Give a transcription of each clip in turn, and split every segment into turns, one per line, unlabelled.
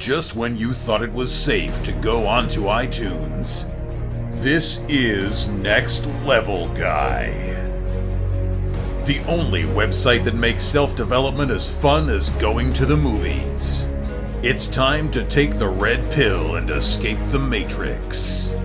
just when you thought it was safe to go onto iTunes. This is Next Level Guy, the only website that makes self-development as fun as going to the movies. It's time to take the red pill and escape the Matrix.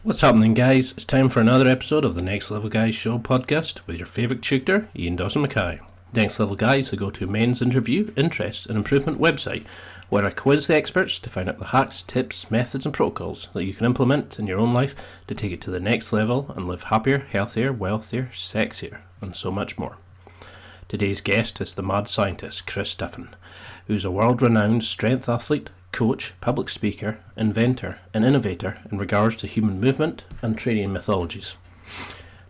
What's happening, guys? It's time for another episode of the Next Level Guys show podcast with your favourite tutor, Ian Dawson-Mackay. Next Level Guys, the go-to men's interview, interest and improvement website where I quiz the experts to find out the hacks, tips, methods and protocols that you can implement in your own life to take it to the next level and live happier, healthier, wealthier, sexier and so much more. Today's guest is the mad scientist Chris Duffin, who's a world-renowned strength athlete, coach, public speaker, inventor and innovator in regards to human movement and training methodologies.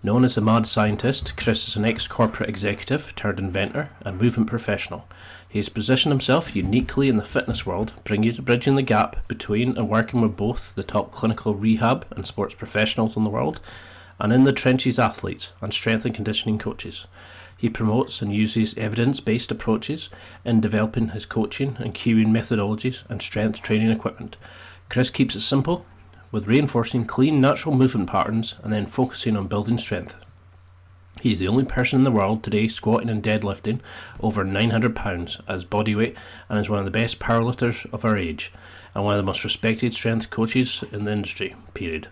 Known as the mad scientist, Chris is an ex-corporate executive turned inventor and movement professional. He has positioned himself uniquely in the fitness world, bridging the gap between and working with both the top clinical rehab and sports professionals in the world and in the trenches athletes and strength and conditioning coaches. He promotes and uses evidence-based approaches in developing his coaching and cueing methodologies and strength training equipment. Chris keeps it simple, with reinforcing clean, natural movement patterns and then focusing on building strength. He is the only person in the world today squatting and deadlifting over 900 pounds as bodyweight and is one of the best powerlifters of our age and one of the most respected strength coaches in the industry, period.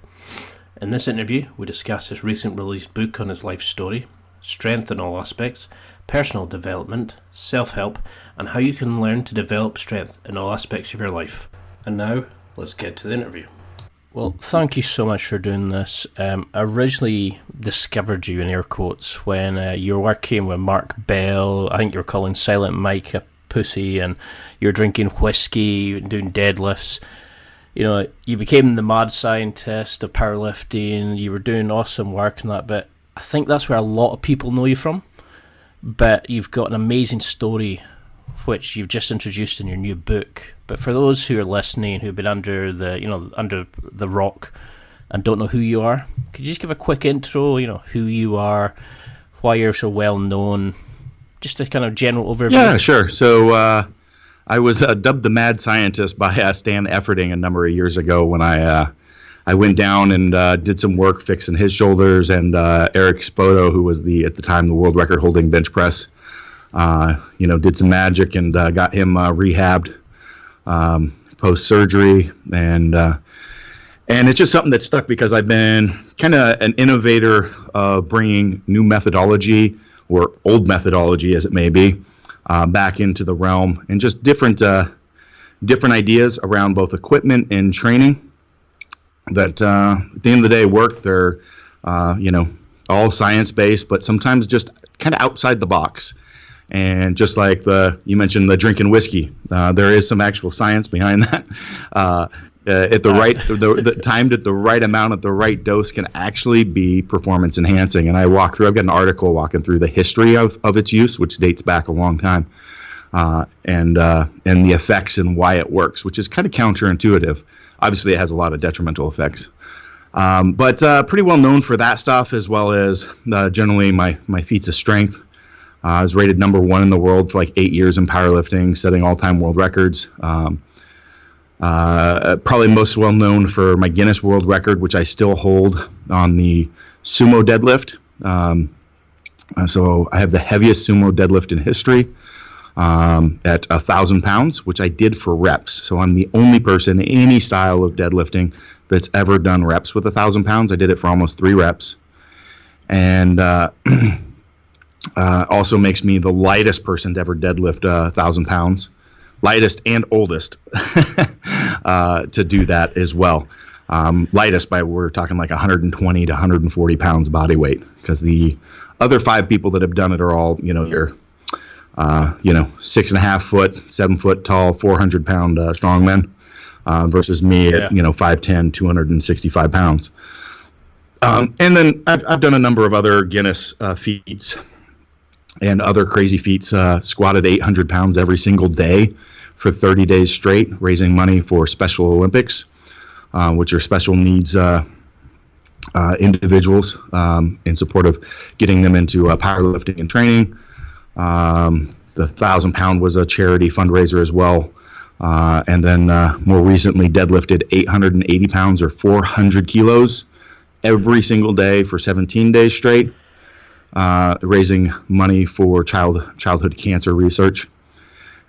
In this interview, we discuss his recent released book on his life story, strength in all aspects, personal development, self-help, and how you can learn to develop strength in all aspects of your life. And now, let's get to the interview. Well, thank you so much for doing this. I originally discovered you in air quotes when you were working with Mark Bell. I think you were calling Silent Mike a pussy, and you were drinking whiskey and doing deadlifts. You know, you became the mad scientist of powerlifting. You were doing awesome work and that, but I think that's where a lot of people know you from. But you've got an amazing story, which you've just introduced in your new book. But for those who are listening, who've been under the rock and don't know who you are, could you just give a quick intro? You know, who you are, why you're so well known, just a kind of general overview.
Yeah, sure. So I was dubbed the mad scientist by Stan Efferding a number of years ago when I went down and did some work fixing his shoulders, and Eric Spoto, who was at the time the world record holding bench press, did some magic and got him rehabbed post surgery, and it's just something that stuck because I've been kind of an innovator of bringing new methodology or old methodology, as it may be, back into the realm, and just different ideas around both equipment and training that at the end of the day work. They're all science-based, but sometimes just kind of outside the box. And just like you mentioned the drinking whiskey, there is some actual science behind that. At the right, the timed at the right amount, at the right dose, can actually be performance enhancing. And I've got an article walking through the history of its use, which dates back a long time, and the effects and why it works, which is kind of counterintuitive. Obviously, it has a lot of detrimental effects, but pretty well known for that stuff, as well as generally my feats of strength. I was rated number 1 in the world for like 8 years in powerlifting, setting all-time world records. Probably most well known for my Guinness World Record, which I still hold on the sumo deadlift. So I have the heaviest sumo deadlift in history at 1,000 pounds, which I did for reps. So I'm the only person in any style of deadlifting that's ever done reps with 1,000 pounds. I did it for almost 3 reps. And also makes me the lightest person to ever deadlift 1,000 pounds. Lightest and oldest to do that as well. Lightest we're talking like 120 to 140 pounds body weight, because the other 5 people that have done it are all, your 6.5 foot, 7 foot tall, 400 pound strongmen, versus me at 5'10", 265 pounds. And then I've done a number of other Guinness feats and other crazy feats. Squatted 800 pounds every single day for 30 days straight, raising money for Special Olympics, which are special needs individuals in support of getting them into powerlifting and training. The 1,000 pound was a charity fundraiser as well. And then more recently deadlifted 880 pounds or 400 kilos every single day for 17 days straight, raising money for childhood cancer research.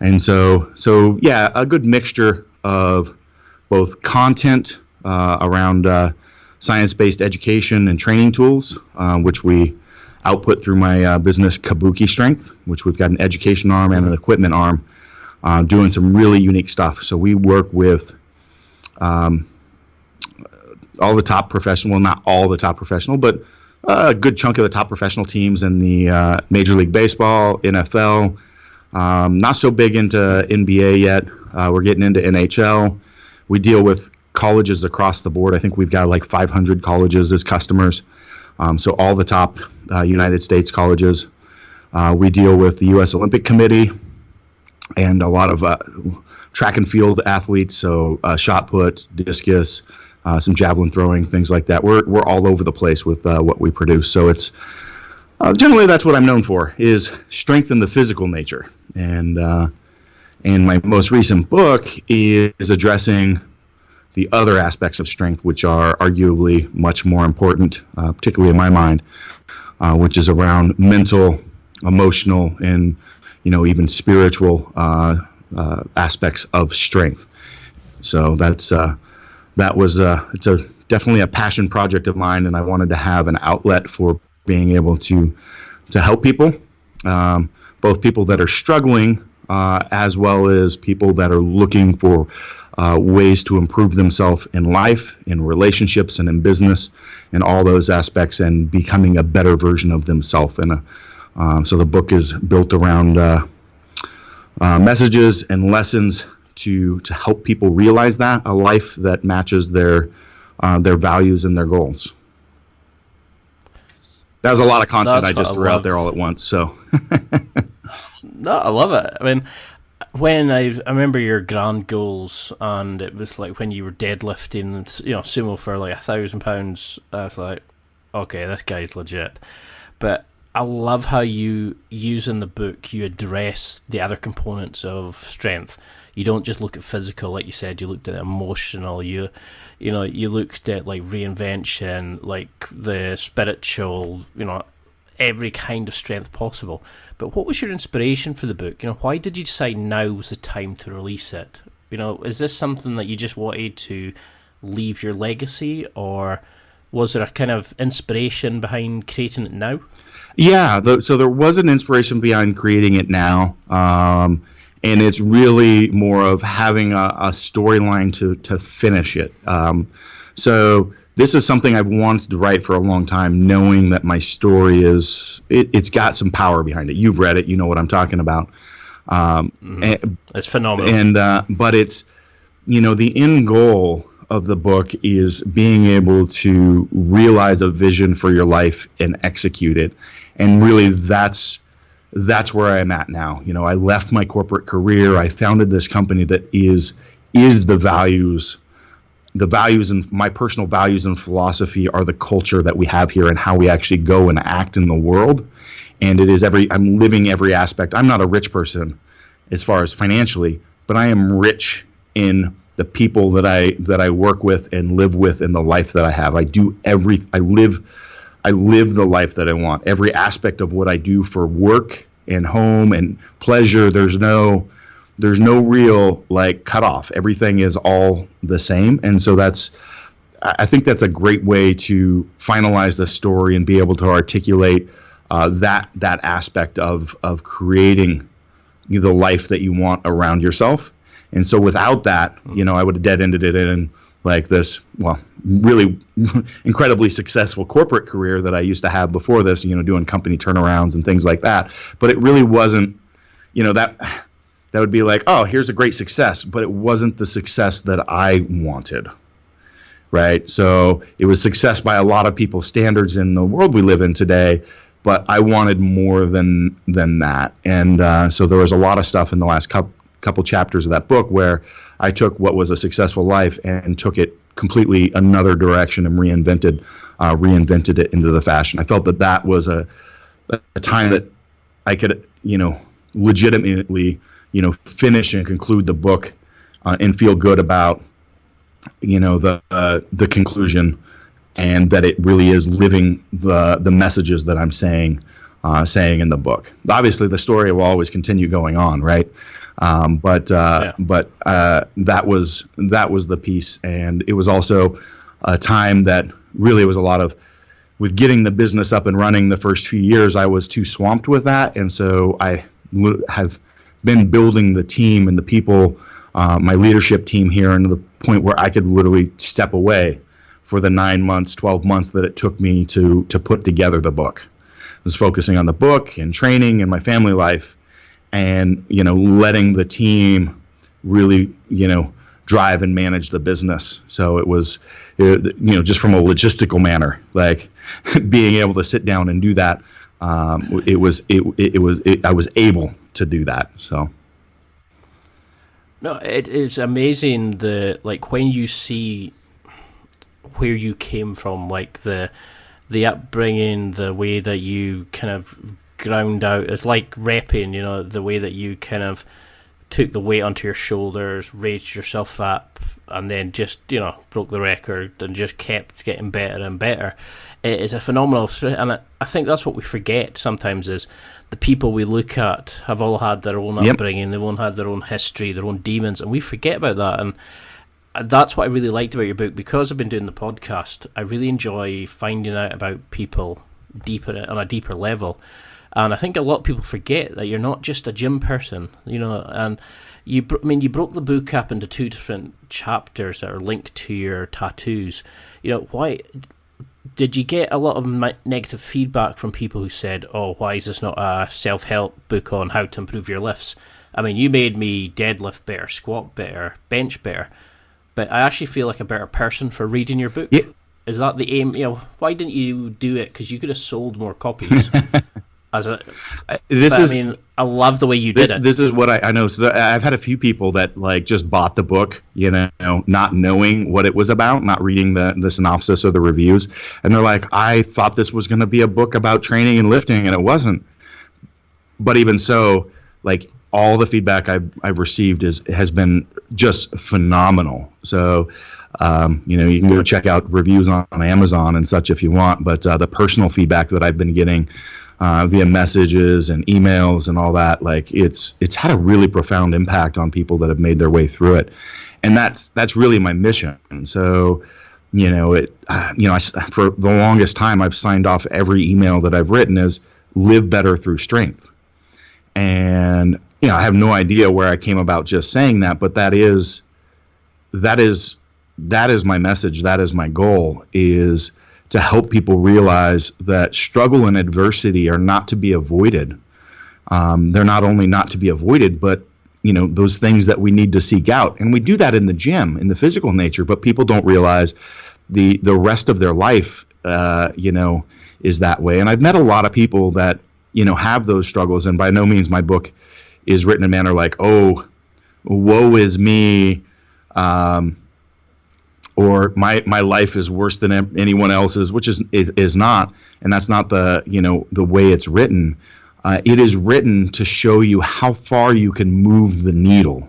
And so yeah, a good mixture of both content around science-based education and training tools, which we output through my business Kabuki Strength, which we've got an education arm and an equipment arm, doing some really unique stuff. So we work with all the top professional, well, not all the top professional, but a good chunk of the top professional teams in the Major League Baseball, NFL, not so big into NBA yet. We're getting into NHL. We deal with colleges across the board. I think we've got like 500 colleges as customers. So all the top United States colleges. We deal with the U.S. Olympic Committee and a lot of track and field athletes, so shot put, discus, some javelin throwing, things like that. We're all over the place with what we produce. So it's generally that's what I'm known for, is strength in the physical nature. And my most recent book is addressing the other aspects of strength, which are arguably much more important, particularly in my mind, which is around mental, emotional, and even spiritual aspects of strength. So it's definitely a passion project of mine, and I wanted to have an outlet for being able to help people, both people that are struggling as well as people that are looking for ways to improve themselves in life, in relationships, and in business, and all those aspects, and becoming a better version of themselves. And so the book is built around messages and lessons to help people realize that a life that matches their values and their goals. That was a lot of content I just threw out there all at once. So,
no, I love it. I mean, when I remember your grand goals, and it was like when you were deadlifting, sumo for like 1,000 pounds. I was like, okay, this guy's legit. But I love how you use in the book, you address the other components of strength. You don't just look at physical, like you said. You looked at emotional. You looked at like reinvention, like the spiritual. Every kind of strength possible. But what was your inspiration for the book? Why did you decide now was the time to release it? Is this something that you just wanted to leave your legacy, or was there a kind of inspiration behind creating it now?
Yeah, so there was an inspiration behind creating it now, and it's really more of having a storyline to finish it. So this is something I've wanted to write for a long time, knowing that my story it's got some power behind it. You've read it, you know what I'm talking about.
It's phenomenal.
And but it's the end goal of the book is being able to realize a vision for your life and execute it. And really that's where I'm at now. I left my corporate career. I founded this company that is the values and my personal values and philosophy are the culture that we have here and how we actually go and act in the world. And it is I'm living every aspect. I'm not a rich person as far as financially, but I am rich in the people that I work with and live with in the life that I have. I live the life that I want. Every aspect of what I do for work and home and pleasure, there's no real cutoff. Everything is all the same. And so I think that's a great way to finalize the story and be able to articulate that aspect of creating the life that you want around yourself. And so without that, I would have dead-ended it in this, really incredibly successful corporate career that I used to have before this, doing company turnarounds and things like that. But it really wasn't, that would be like, oh, here's a great success, but it wasn't the success that I wanted, right? So it was success by a lot of people's standards in the world we live in today, but I wanted more than that. And so there was a lot of stuff in the last couple chapters of that book where I took what was a successful life and took it completely another direction and reinvented reinvented it into the fashion. I felt that was a time that I could, legitimately, finish and conclude the book and feel good about, the conclusion, and that it really is living the messages that I'm saying in the book. Obviously, the story will always continue going on, right? But that was the piece, and it was also a time that really was a lot of, with getting the business up and running the first few years, I was too swamped with that, and so I have been building the team and the people, my leadership team here, and to the point where I could literally step away for the 9 months, 12 months that it took me to put together the book. I was focusing on the book and training and my family life, and letting the team really drive and manage the business. So it was just from a logistical manner, like being able to sit down and do that. I was able to do that. So
no, it is amazing when you see where you came from, like the upbringing, the way that you kind of ground out. It's like repping, the way that you kind of took the weight onto your shoulders, raised yourself up, and then just broke the record and just kept getting better and better. It is a phenomenal, and I think that's what we forget sometimes, is the people we look at have all had their own upbringing, they've all had their own history, their own demons, and we forget about that. And that's what I really liked about your book. Because I've been doing the podcast, I really enjoy finding out about people on a deeper level. And I think a lot of people forget that you're not just a gym person, and you broke the book up into 2 different chapters that are linked to your tattoos. Why did you get a lot of negative feedback from people who said, "Oh, why is this not a self-help book on how to improve your lifts?" I mean, you made me deadlift better, squat better, bench better, but I actually feel like a better person for reading your book. Yeah. Is that the aim? Why didn't you do it? Because you could have sold more copies. I love the way you did it.
This is what I know. So I've had a few people that just bought the book, not knowing what it was about, not reading the synopsis or the reviews, and they're like, "I thought this was going to be a book about training and lifting, and it wasn't." But even so, all the feedback I've received has been just phenomenal. So. You can go check out reviews on Amazon and such if you want, but the personal feedback that I've been getting via messages and emails and all that, it's had a really profound impact on people that have made their way through it, and that's really my mission. So, for the longest time I've signed off every email that I've written as "live better through strength," and I have no idea where I came about just saying that, but that is my message. That is my goal, is to help people realize that struggle and adversity are not to be avoided. They're not only not to be avoided, but those things that we need to seek out. And we do that in the gym, in the physical nature, but people don't realize the rest of their life, is that way. And I've met a lot of people that, have those struggles. And by no means my book is written in a manner like, "Oh, woe is me," or my life is worse than anyone else's, which is not, and that's not the way it's written. It is written to show you how far you can move the needle.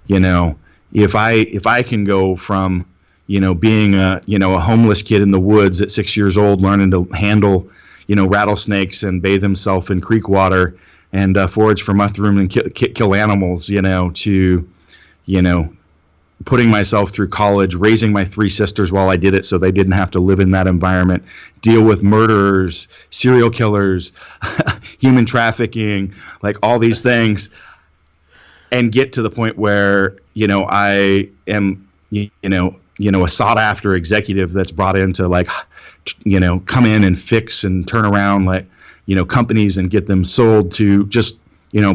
If I can go from being a homeless kid in the woods at 6 years old, learning to handle rattlesnakes and bathe himself in creek water and forage for mushroom and kill animals, to putting myself through college, raising my 3 sisters while I did it so they didn't have to live in that environment, deal with murderers, serial killers, human trafficking, all these things, and get to the point where, I am, a sought-after executive that's brought in to, come in and fix and turn around, companies and get them sold to just,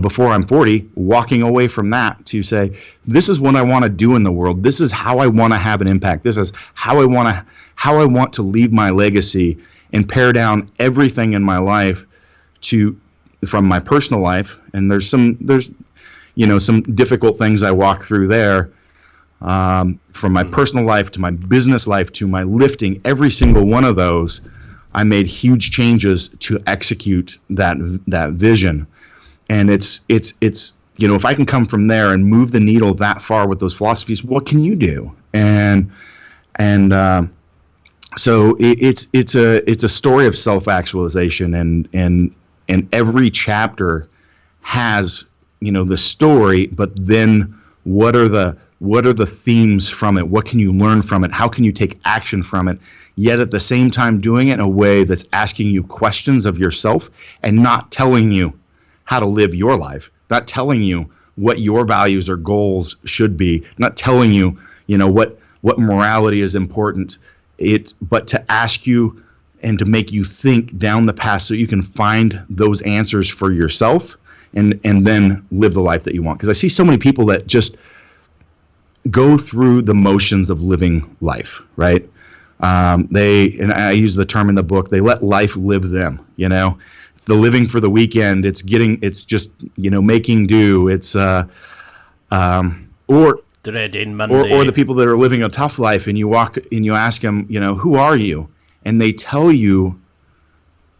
before I'm 40, walking away from that to say, this is what I want to do in the world. This is how I want to have an impact. This is how I want to leave my legacy, and pare down everything in my life from my personal life. And there's some difficult things I walk through there. from my personal life to my business life to my lifting, every single one of those, I made huge changes to execute that vision. And it's if I can come from there and move the needle that far with those philosophies, what can you do? And so it's a story of self-actualization, and every chapter has the story, but then what are the themes from it? What can you learn from it? How can you take action from it? Yet at the same time doing it in a way that's asking you questions of yourself and not telling you how to live your life, not telling you what your values or goals should be, not telling you, what morality is important, but to ask you and to make you think down the path so you can find those answers for yourself and then live the life that you want. Because I see so many people that just go through the motions of living life, right? And I use the term in the book, they let life live them, It's the living for the weekend. It's just, making do. It's, or
dreading Monday.
Or the people that are living a tough life, and you walk and you ask them, who are you? And they tell you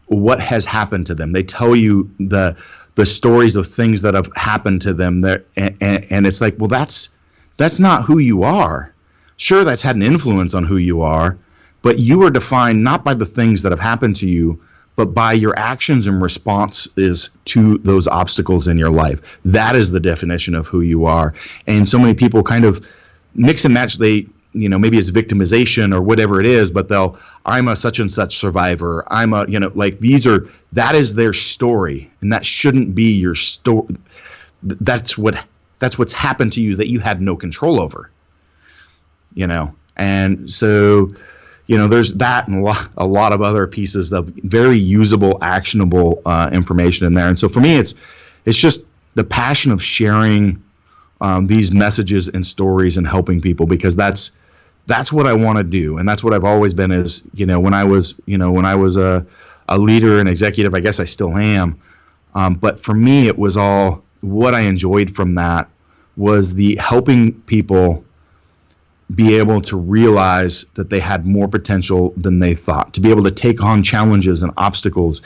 what has happened to them. They tell you the stories of things that have happened to them there. And it's like, well, that's not who you are. Sure, that's had an influence on who you are, but you are defined not by the things that have happened to you, but by your actions and responses to those obstacles in your life. That is the definition of who you are. And so many people kind of mix and match. They, maybe it's victimization or whatever it is, but I'm a such and such survivor. I'm a, that is their story, and that shouldn't be your story. That's what's happened to you that you had no control over. And so, there's that and a lot of other pieces of very usable, actionable information in there. And so for me, it's just the passion of sharing these messages and stories and helping people, because that's what I want to do, and that's what I've always been. Is when I was a leader and executive, I guess I still am. But for me, it was all what I enjoyed from that was the helping people be able to realize that they had more potential than they thought, to be able to take on challenges and obstacles.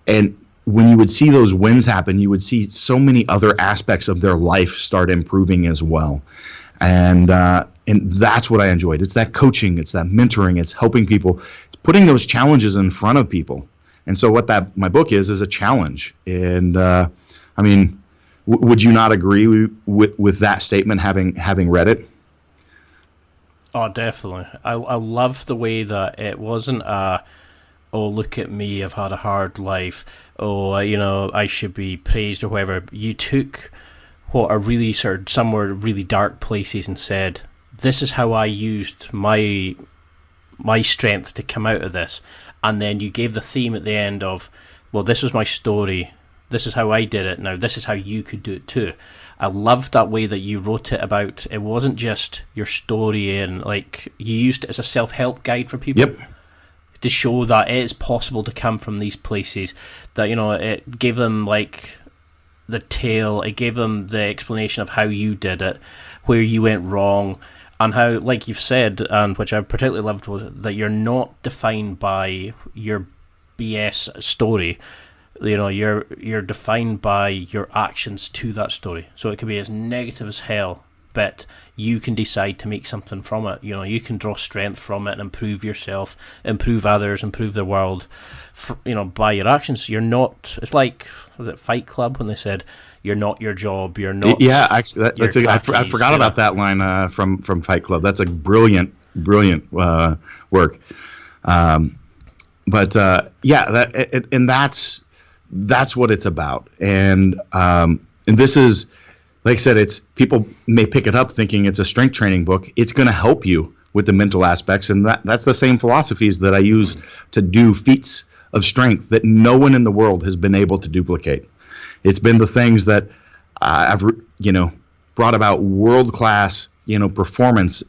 And when you would see those wins happen, you would see so many other aspects of their life start improving as well. And that's what I enjoyed. It's that coaching, it's that mentoring, it's helping people, it's putting those challenges in front of people. And so what my book is a challenge. And would you not agree with that statement, having read it?
Oh, definitely. I love the way that it wasn't oh, look at me, I've had a hard life, oh, I should be praised or whatever. You took what are really somewhere really dark places and said, this is how I used my strength to come out of this. And then you gave the theme at the end of, well, this was my story, this is how I did it, now this is how you could do it too. I loved that way that you wrote it about. It wasn't just your story, and you used it as a self-help guide for people.
Yep.
To show that it is possible to come from these places. That it gave them the tale. It gave them the explanation of how you did it, where you went wrong, and how, like you've said, and which I particularly loved, was that you're not defined by your BS story. You're defined by your actions to that story. So it can be as negative as hell, but you can decide to make something from it. You can draw strength from it and improve yourself, improve others, improve the world, by your actions. You're not, it's like, was it Fight Club when they said, you're not your job, you're not.
Yeah, actually, I forgot about that line from Fight Club. That's a brilliant work. That's what it's about. And this is, like I said, it's, people may pick it up thinking it's a strength training book. It's going to help you with the mental aspects, and that's the same philosophies that I use to do feats of strength that no one in the world has been able to duplicate. It's been the things that I've brought about world-class performance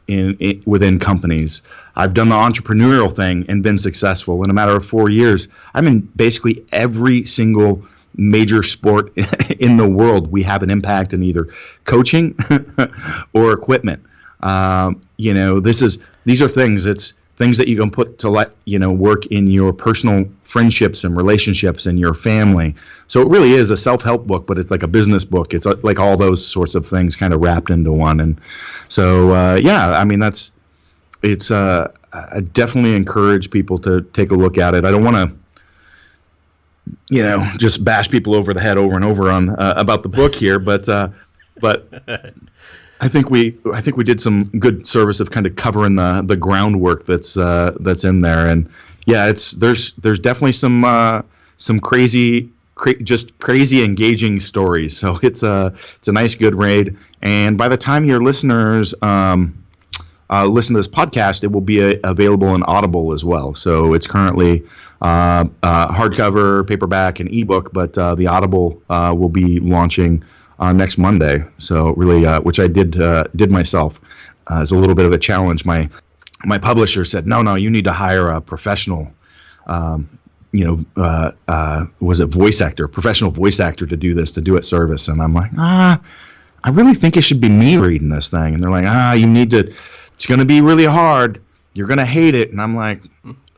within companies. I've done the entrepreneurial thing and been successful. In a matter of 4 years, I'm in basically every single major sport in the world. We have an impact in either coaching or equipment. These are things. It's things that you can put to work in your personal friendships and relationships and your family. So it really is a self-help book, but it's like a business book. It's like all those sorts of things kind of wrapped into one. And so, I definitely encourage people to take a look at it. I don't want to, just bash people over the head over and over on about the book here, but I think we did some good service of kind of covering the groundwork that's in there. And yeah, there's definitely some crazy engaging stories. So it's a nice, good read. And by the time your listeners listen to this podcast, it will be available in Audible as well. So it's currently hardcover, paperback, and ebook, but the Audible will be launching next Monday. So really, which I did myself as a little bit of a challenge. My publisher said, no, you need to hire a professional, was it professional voice actor to do this, to do it service. And I'm like, I really think it should be me reading this thing. And they're like, you need to. It's going to be really hard. You're going to hate it. And I'm like,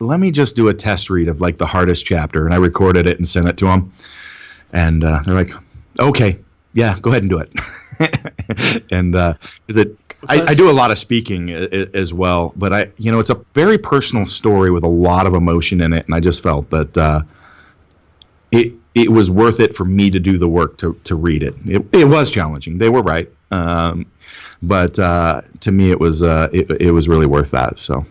let me just do a test read of like the hardest chapter. And I recorded it and sent it to them. And they're like, okay, yeah, go ahead and do it. And I do a lot of speaking as well, but it's a very personal story with a lot of emotion in it. And I just felt that it was worth it for me to do the work to read it. It was challenging. They were right. But to me, it was really worth that. So,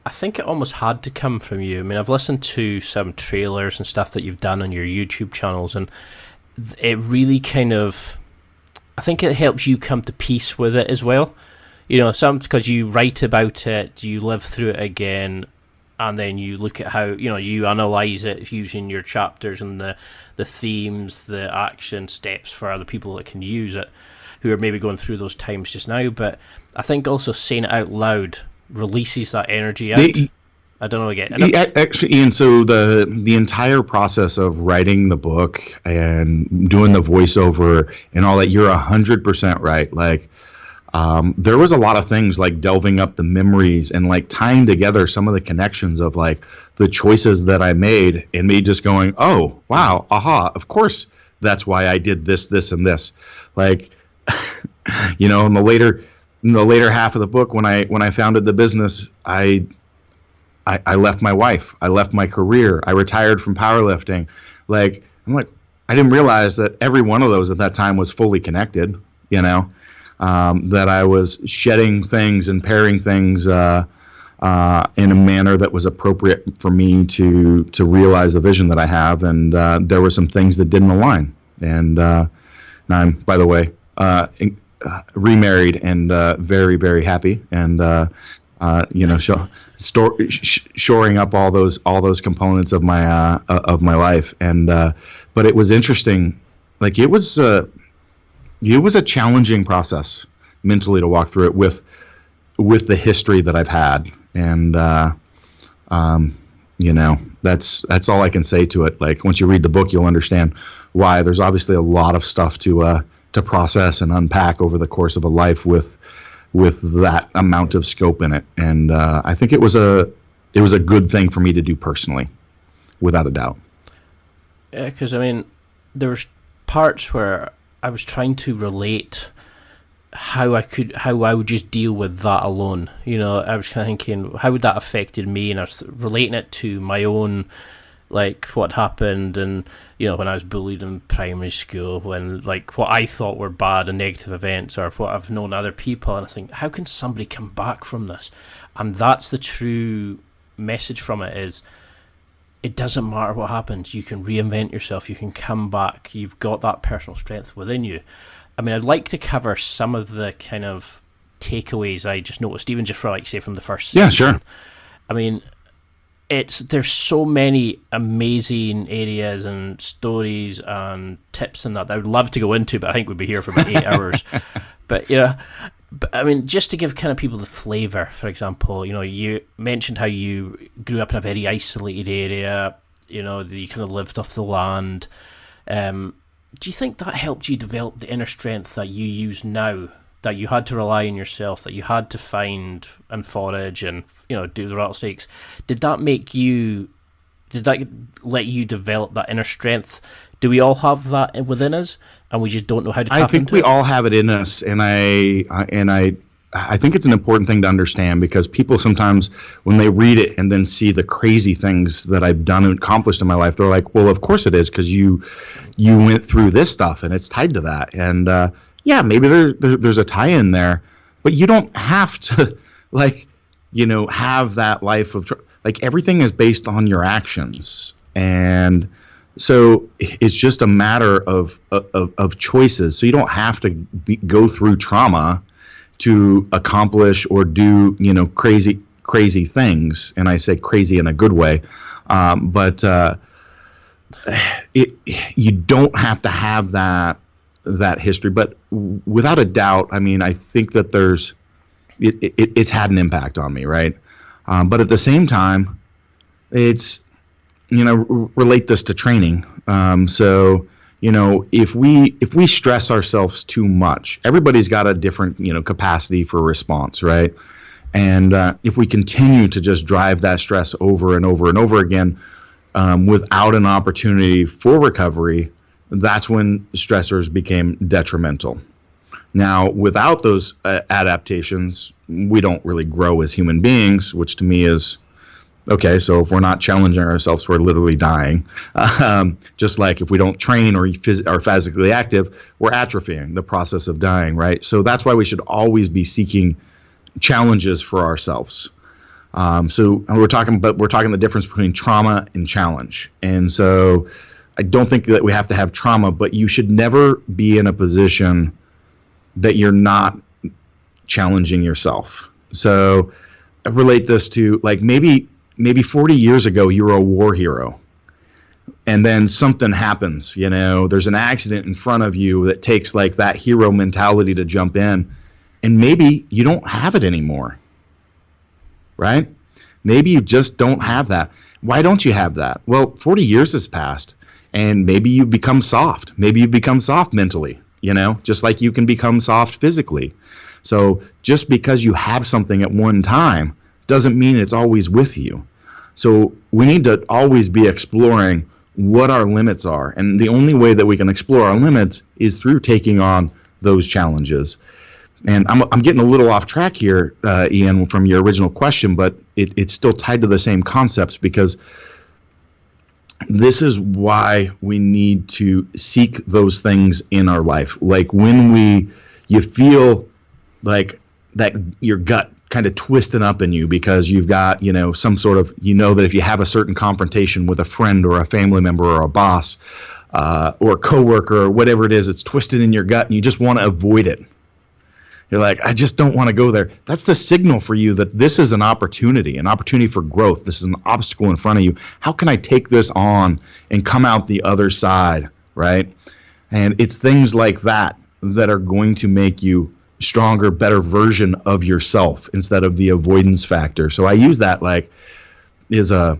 I think it almost had to come from you. I mean, I've listened to some trailers and stuff that you've done on your YouTube channels, and it really I think it helps you come to peace with it as well. Some because you write about it, you live through it again, and then you look at how you analyze it using your chapters and the themes, the action steps for other people that can use it, who are maybe going through those times just now. But I think also saying it out loud releases that energy out. I don't know again.
Actually, Ian, so the entire process of writing the book and doing the voiceover and all that, you're 100% right. Like, there was a lot of things like delving up the memories and like tying together some of the connections of like the choices that I made, and me just going, oh, wow, aha, of course that's why I did this, and this. Like, in the later half of the book, when I founded the business, I left my wife, I left my career, I retired from powerlifting. Like, I didn't realize that every one of those at that time was fully connected. That I was shedding things and pairing things in a manner that was appropriate for me to realize the vision that I have. And there were some things that didn't align. And now I'm, by the way, remarried and very, very happy. And shoring up all those components of my life. And but it was interesting. Like, it was a challenging process mentally to walk through it with the history that I've had. And that's all I can say to it. Like, once you read the book, you'll understand why. There's obviously a lot of stuff to process and unpack over the course of a life with that amount of scope in it. And I think it was a good thing for me to do personally, without a doubt.
Yeah, because there was parts where I was trying to relate how I would just deal with that alone. I was kind of thinking, how would that affected me? And I was relating it to my own, like, what happened, and when I was bullied in primary school, when like what I thought were bad and negative events, or what I've known other people, and I think, how can somebody come back from this? And that's the true message from it, is it doesn't matter what happens, you can reinvent yourself, you can come back, you've got that personal strength within you. I'd like to cover some of the kind of takeaways I just noticed, even just from the first season.
Yeah, sure.
There's so many amazing areas and stories and tips and that I would love to go into, but I think we'd be here for about 8 hours. But just to give kind of people the flavour, for example, you mentioned how you grew up in a very isolated area, you kind of lived off the land. Do you think that helped you develop the inner strength that you use now that you had to rely on yourself, that you had to find and forage and, you know, do the rattlesnakes, did that let you develop that inner strength? Do we all have that within us, and we just don't know how to tap into it?
I think we all have it in us, and I think it's an important thing to understand, because people sometimes, when they read it and then see the crazy things that I've done and accomplished in my life, they're like, well, of course it is, because you went through this stuff and it's tied to that. And yeah, maybe there's a tie-in there, but you don't have to, like, you know, have that life of, like, everything is based on your actions. And so it's just a matter of choices. So you don't have to go through trauma to accomplish or do, you know, crazy things. And I say crazy in a good way. But you don't have to have that history. But without a doubt, I mean, I think that it's had an impact on me, right? But at the same time, it's, you know, relate this to training. So, you know, if we stress ourselves too much, everybody's got a different, you know, capacity for response, right? And if we continue to just drive that stress over and over and over again, without an opportunity for recovery, that's when stressors became detrimental. Now, without those adaptations, we don't really grow as human beings, which to me is, okay, so if we're not challenging ourselves, we're literally dying. Just like if we don't train or are physically active, we're atrophying, the process of dying, right? So that's why we should always be seeking challenges for ourselves. So we're talking the difference between trauma and challenge. And so I don't think that we have to have trauma, but you should never be in a position that you're not challenging yourself. So I relate this to, like, maybe 40 years ago you were a war hero, and then something happens, you know, there's an accident in front of you that takes, like, that hero mentality to jump in, and maybe you don't have it anymore, right? Maybe you just don't have that. Why don't you have that? Well, 40 years has passed, and maybe you become soft. Maybe you become soft mentally, you know, just like you can become soft physically. So just because you have something at one time doesn't mean it's always with you. So we need to always be exploring what our limits are. And the only way that we can explore our limits is through taking on those challenges. And I'm getting a little off track here, Ian, from your original question, but it's still tied to the same concepts, because this is why we need to seek those things in our life. Like when you feel like that your gut kind of twisting up in you because you've got, you know, some sort of, you know, that if you have a certain confrontation with a friend or a family member or a boss or a coworker or whatever it is, it's twisted in your gut and you just want to avoid it. You're like, I just don't want to go there. That's the signal for you that this is an opportunity for growth. This is an obstacle in front of you. How can I take this on and come out the other side, right? And it's things like that that are going to make you stronger, better version of yourself instead of the avoidance factor. So I use that like is a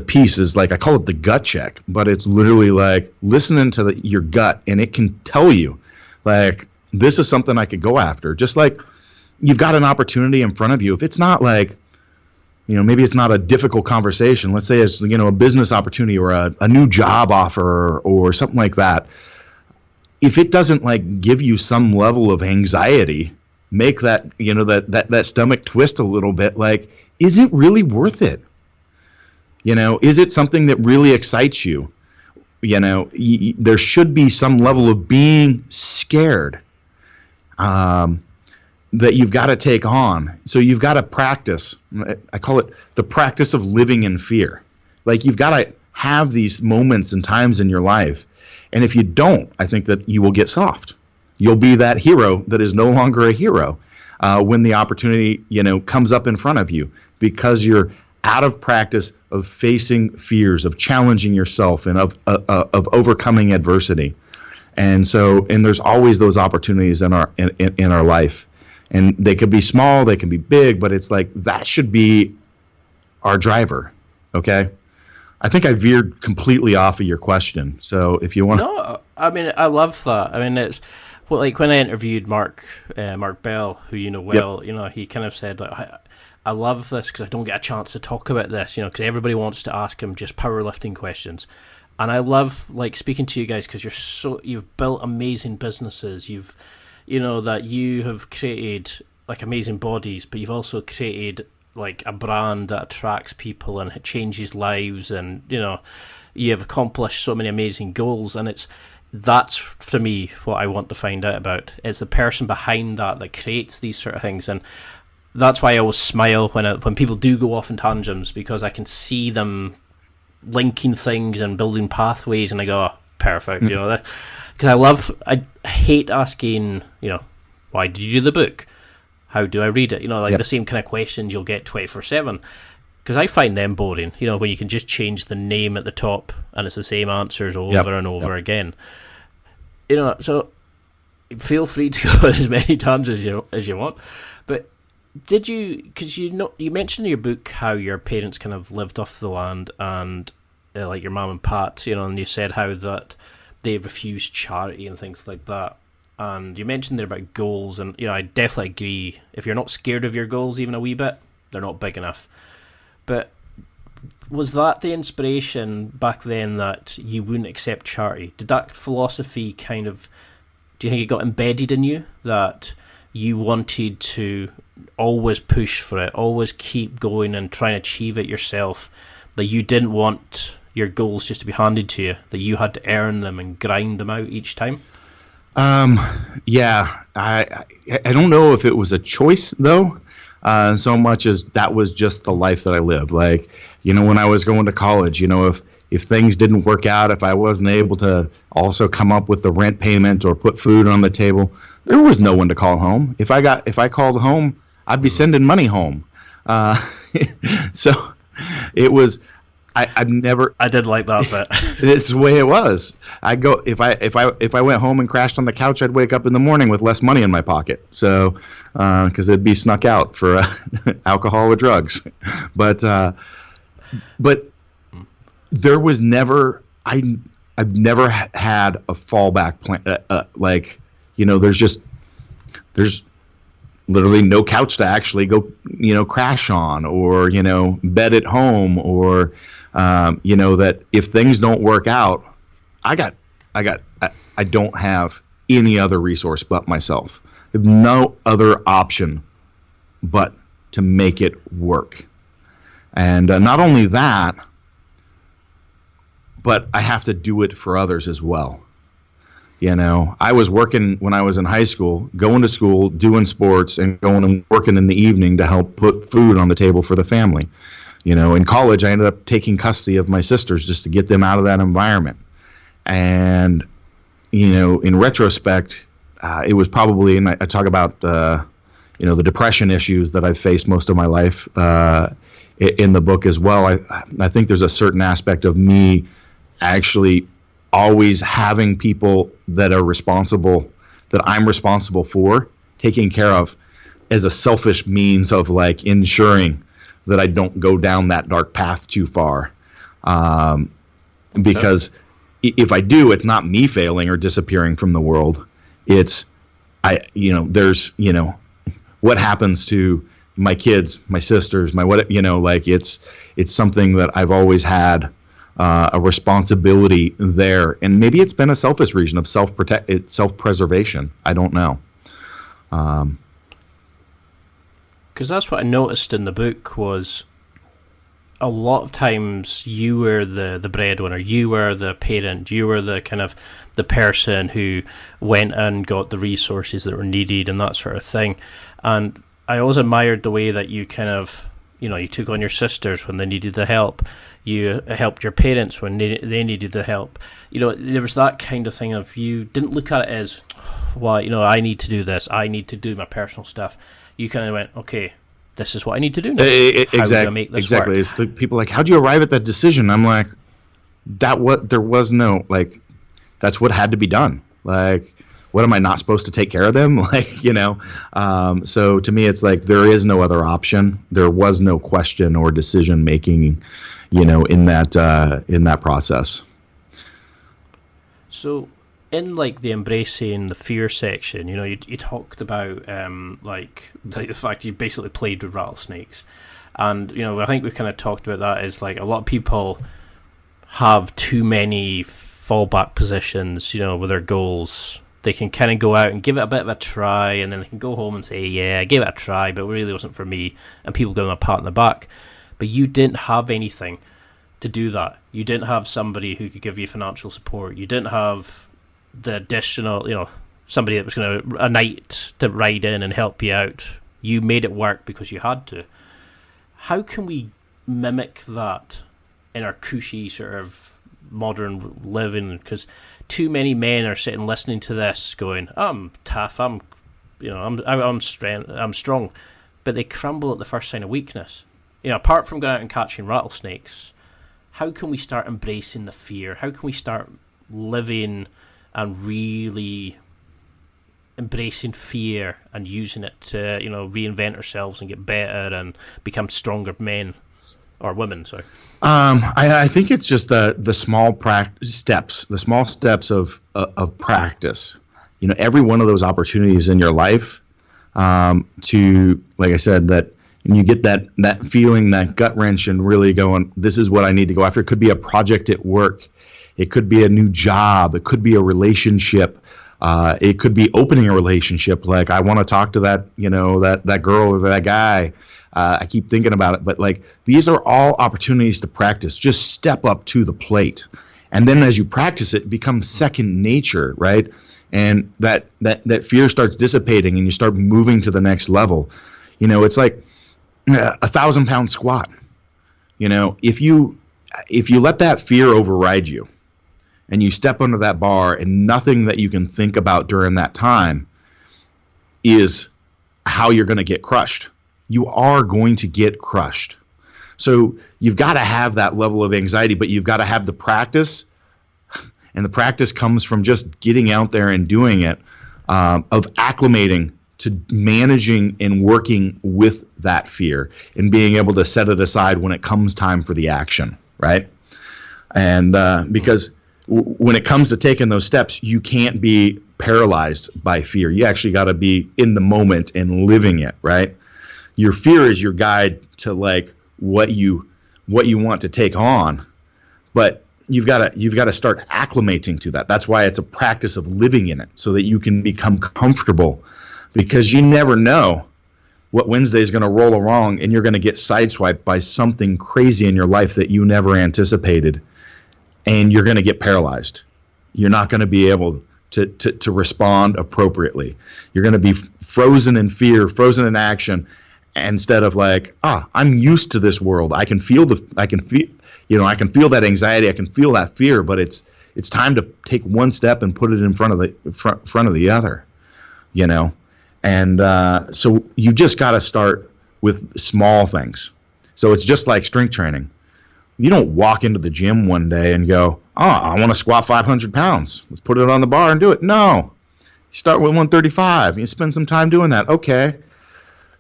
piece, is like, I call it the gut check, but it's literally like listening to your gut, and it can tell you like, this is something I could go after. Just like you've got an opportunity in front of you. If it's not like, you know, maybe it's not a difficult conversation. Let's say it's, you know, a business opportunity or a new job offer or something like that. If it doesn't like give you some level of anxiety, make that, you know, that stomach twist a little bit. Like, is it really worth it? You know, is it something that really excites you? You know, there should be some level of being scared that you've got to take on. So you've got to practice. I call it the practice of living in fear. Like, you've got to have these moments and times in your life. And if you don't, I think that you will get soft. You'll be that hero that is no longer a hero when the opportunity, you know, comes up in front of you, because you're out of practice of facing fears, of challenging yourself, and of overcoming adversity. And so, and there's always those opportunities in our life, and they could be small, they can be big, but it's like that should be our driver. Okay, I think I veered completely off of your question. So if you want,
no, I mean, I love that. I mean, Well, like when I interviewed Mark Bell, who you know well, you know, he kind of said like, I love this because I don't get a chance to talk about this, you know, because everybody wants to ask him just powerlifting questions. And I love like speaking to you guys because you've built amazing businesses. You know, that you have created like amazing bodies, but you've also created like a brand that attracts people and it changes lives, and you know, you have accomplished so many amazing goals, and that's for me what I want to find out about. It's the person behind that creates these sort of things, and that's why I always smile when people do go off in tangents, because I can see them linking things and building pathways, and I go, oh, perfect, you know, because I hate asking, you know, why did you do the book? How do I read it? You know, like the same kind of questions you'll get 24/7, because I find them boring, you know, when you can just change the name at the top and it's the same answers over and over again. You know, so feel free to go on as many tangents as you want, but did you, because you mentioned in your book how your parents kind of lived off the land, and like your mum and Pat, you know, and you said how that they refused charity and things like that. And you mentioned there about goals, and you know, I definitely agree. If you're not scared of your goals even a wee bit, they're not big enough. But was that the inspiration back then that you wouldn't accept charity? Did that philosophy do you think it got embedded in you, that you wanted to always push for it, always keep going and try and achieve it yourself, that you didn't want your goals just to be handed to you, that you had to earn them and grind them out each time?
Yeah, I don't know if it was a choice though, so much as that was just the life that I lived. Like, you know, when I was going to college, you know, if things didn't work out, if I wasn't able to also come up with the rent payment or put food on the table, there was no one to call home. If I called home, I'd be sending money home. So it was. I've never.
I did like that bit.
It's the way it was. I go if I went home and crashed on the couch, I'd wake up in the morning with less money in my pocket. So because it'd be snuck out for alcohol or drugs, but there was never. I've never had a fallback plan. Like, you know, there's literally no couch to actually go, you know, crash on, or, you know, bed at home, or, you know, that if things don't work out, I don't have any other resource but myself. I have no other option but to make it work. And not only that, but I have to do it for others as well. You know, I was working when I was in high school, going to school, doing sports, and going and working in the evening to help put food on the table for the family. You know, in college, I ended up taking custody of my sisters just to get them out of that environment. And, you know, in retrospect, it was probably, and I talk about, you know, the depression issues that I've faced most of my life in the book as well. I think there's a certain aspect of me actually always having people that are responsible, that I'm responsible for taking care of, as a selfish means of like ensuring that I don't go down that dark path too far. Because if I do, it's not me failing or disappearing from the world. It's, there's, you know, what happens to my kids, my sisters, it's something that I've always had a responsibility there, and maybe it's been a selfish reason of self-preservation. I don't know.
Because that's what I noticed in the book, was a lot of times you were the breadwinner, you were the parent, you were the kind of the person who went and got the resources that were needed and that sort of thing. And I always admired the way that you kind of, you know, you took on your sisters when they needed the help. You helped your parents when they needed the help. You know, there was that kind of thing of, you didn't look at it as, well, you know, I need to do this, I need to do my personal stuff. You kind of went, okay, this is what I need to do now. How do I make this work?
It's the people like, how'd you arrive at that decision? I'm like, there was no, like, that's what had to be done. Like, what am I not supposed to take care of them? Like, you know, so to me, it's like, there is no other option. There was no question or decision making, you know, in that process.
So in like the embracing the fear section, you talked about like the fact you basically played with rattlesnakes, and I think we kind of talked about that. Is like a lot of people have too many fallback positions, with their goals. They can kind of go out and give it a bit of a try, and then they can go home and say, yeah, I gave it a try, but it really wasn't for me, and people give them a pat on the back. But you didn't have anything to do that. You didn't have somebody who could give you financial support. You didn't have the additional, somebody that was going to, a night to ride in and help you out. You made it work because you had to. How can we mimic that in our cushy sort of modern living? Because too many men are sitting listening to this going, I'm tough, I'm strong, but they crumble at the first sign of weakness. Apart from going out and catching rattlesnakes, how can we start embracing the fear? How can we start living and really embracing fear and using it to, reinvent ourselves and get better and become stronger men or women? Sorry.
I think it's just the small steps, the small steps of practice. Every one of those opportunities in your life, to, like I said, that and you get that feeling, that gut wrench, and really going, this is what I need to go after. It could be a project at work. It could be a new job. It could be a relationship. It could be opening a relationship. Like, I want to talk to that, that girl or that guy. I keep thinking about it. But, like, these are all opportunities to practice. Just step up to the plate. And then as you practice it, it becomes second nature, right? And that fear starts dissipating and you start moving to the next level. It's like a 1,000-pound squat. If you let that fear override you and you step under that bar and nothing that you can think about during that time is how you're going to get crushed. You are going to get crushed. So you've got to have that level of anxiety, but you've got to have the practice. And the practice comes from just getting out there and doing it, of acclimating to managing and working with that fear and being able to set it aside when it comes time for the action, right? And because when it comes to taking those steps, you can't be paralyzed by fear. You actually got to be in the moment and living it, right? Your fear is your guide to, like, what you want to take on, but you've got to start acclimating to that. That's why it's a practice of living in it, so that you can become comfortable, because you never know what Wednesday is going to roll along and you're going to get sideswiped by something crazy in your life that you never anticipated, and you're going to get paralyzed. You're not going to be able to respond appropriately. You're going to be frozen in fear, frozen in action, instead of like, I'm used to this world. I can feel that anxiety, I can feel that fear, but it's time to take one step and put it in front of the other, And so you just got to start with small things. So it's just like strength training. You don't walk into the gym one day and go, I want to squat 500 pounds. Let's put it on the bar and do it. No. You start with 135. You spend some time doing that. Okay.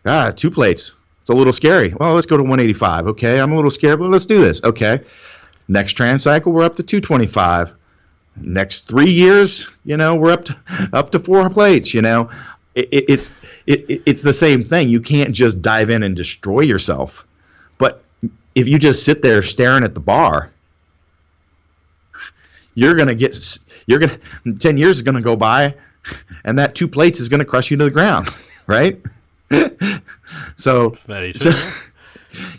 2 plates. It's a little scary. Well, let's go to 185. Okay, I'm a little scared, but let's do this. Okay. Next trans cycle, we're up to 225. Next 3 years, we're up to 4 plates. It's the same thing. You can't just dive in and destroy yourself. But if you just sit there staring at the bar, 10 years is gonna go by, and that 2 plates is gonna crush you to the ground, right? So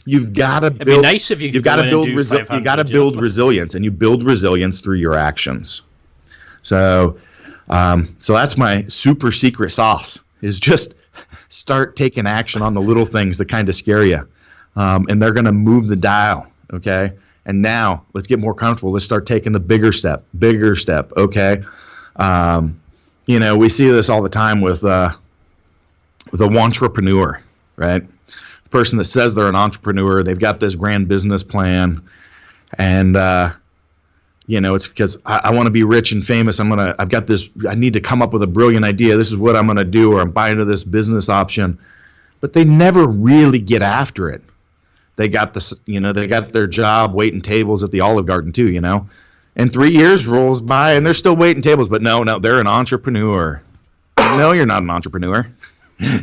you've got to build. It'd be nice if you got to build. You got to build resilience, and you build resilience through your actions. So that's my super secret sauce: is just start taking action on the little things that kind of scare you, and they're going to move the dial. Okay, and now let's get more comfortable. Let's start taking the bigger step. Okay, we see this all the time with the entrepreneur, right? The person that says they're an entrepreneur, they've got this grand business plan, and it's because I want to be rich and famous. I've got this. I need to come up with a brilliant idea. This is what I'm going to do, or I'm buying into this business option. But they never really get after it. They got this, they got their job waiting tables at the Olive Garden too, And 3 years rolls by, and they're still waiting tables. But no, they're an entrepreneur. No, you're not an entrepreneur.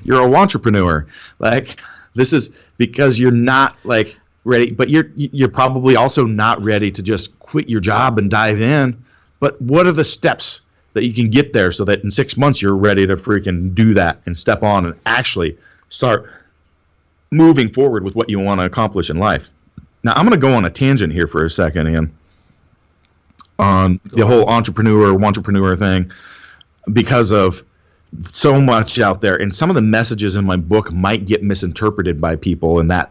You're a wantrepreneur. Like, this is because you're not like ready, but you're probably also not ready to just quit your job and dive in. But what are the steps that you can get there so that in 6 months you're ready to freaking do that and step on and actually start moving forward with what you want to accomplish in life? Now, I'm going to go on a tangent here for a second, Ian, on the whole wantrepreneur thing, because of so much out there, and some of the messages in my book might get misinterpreted by people in that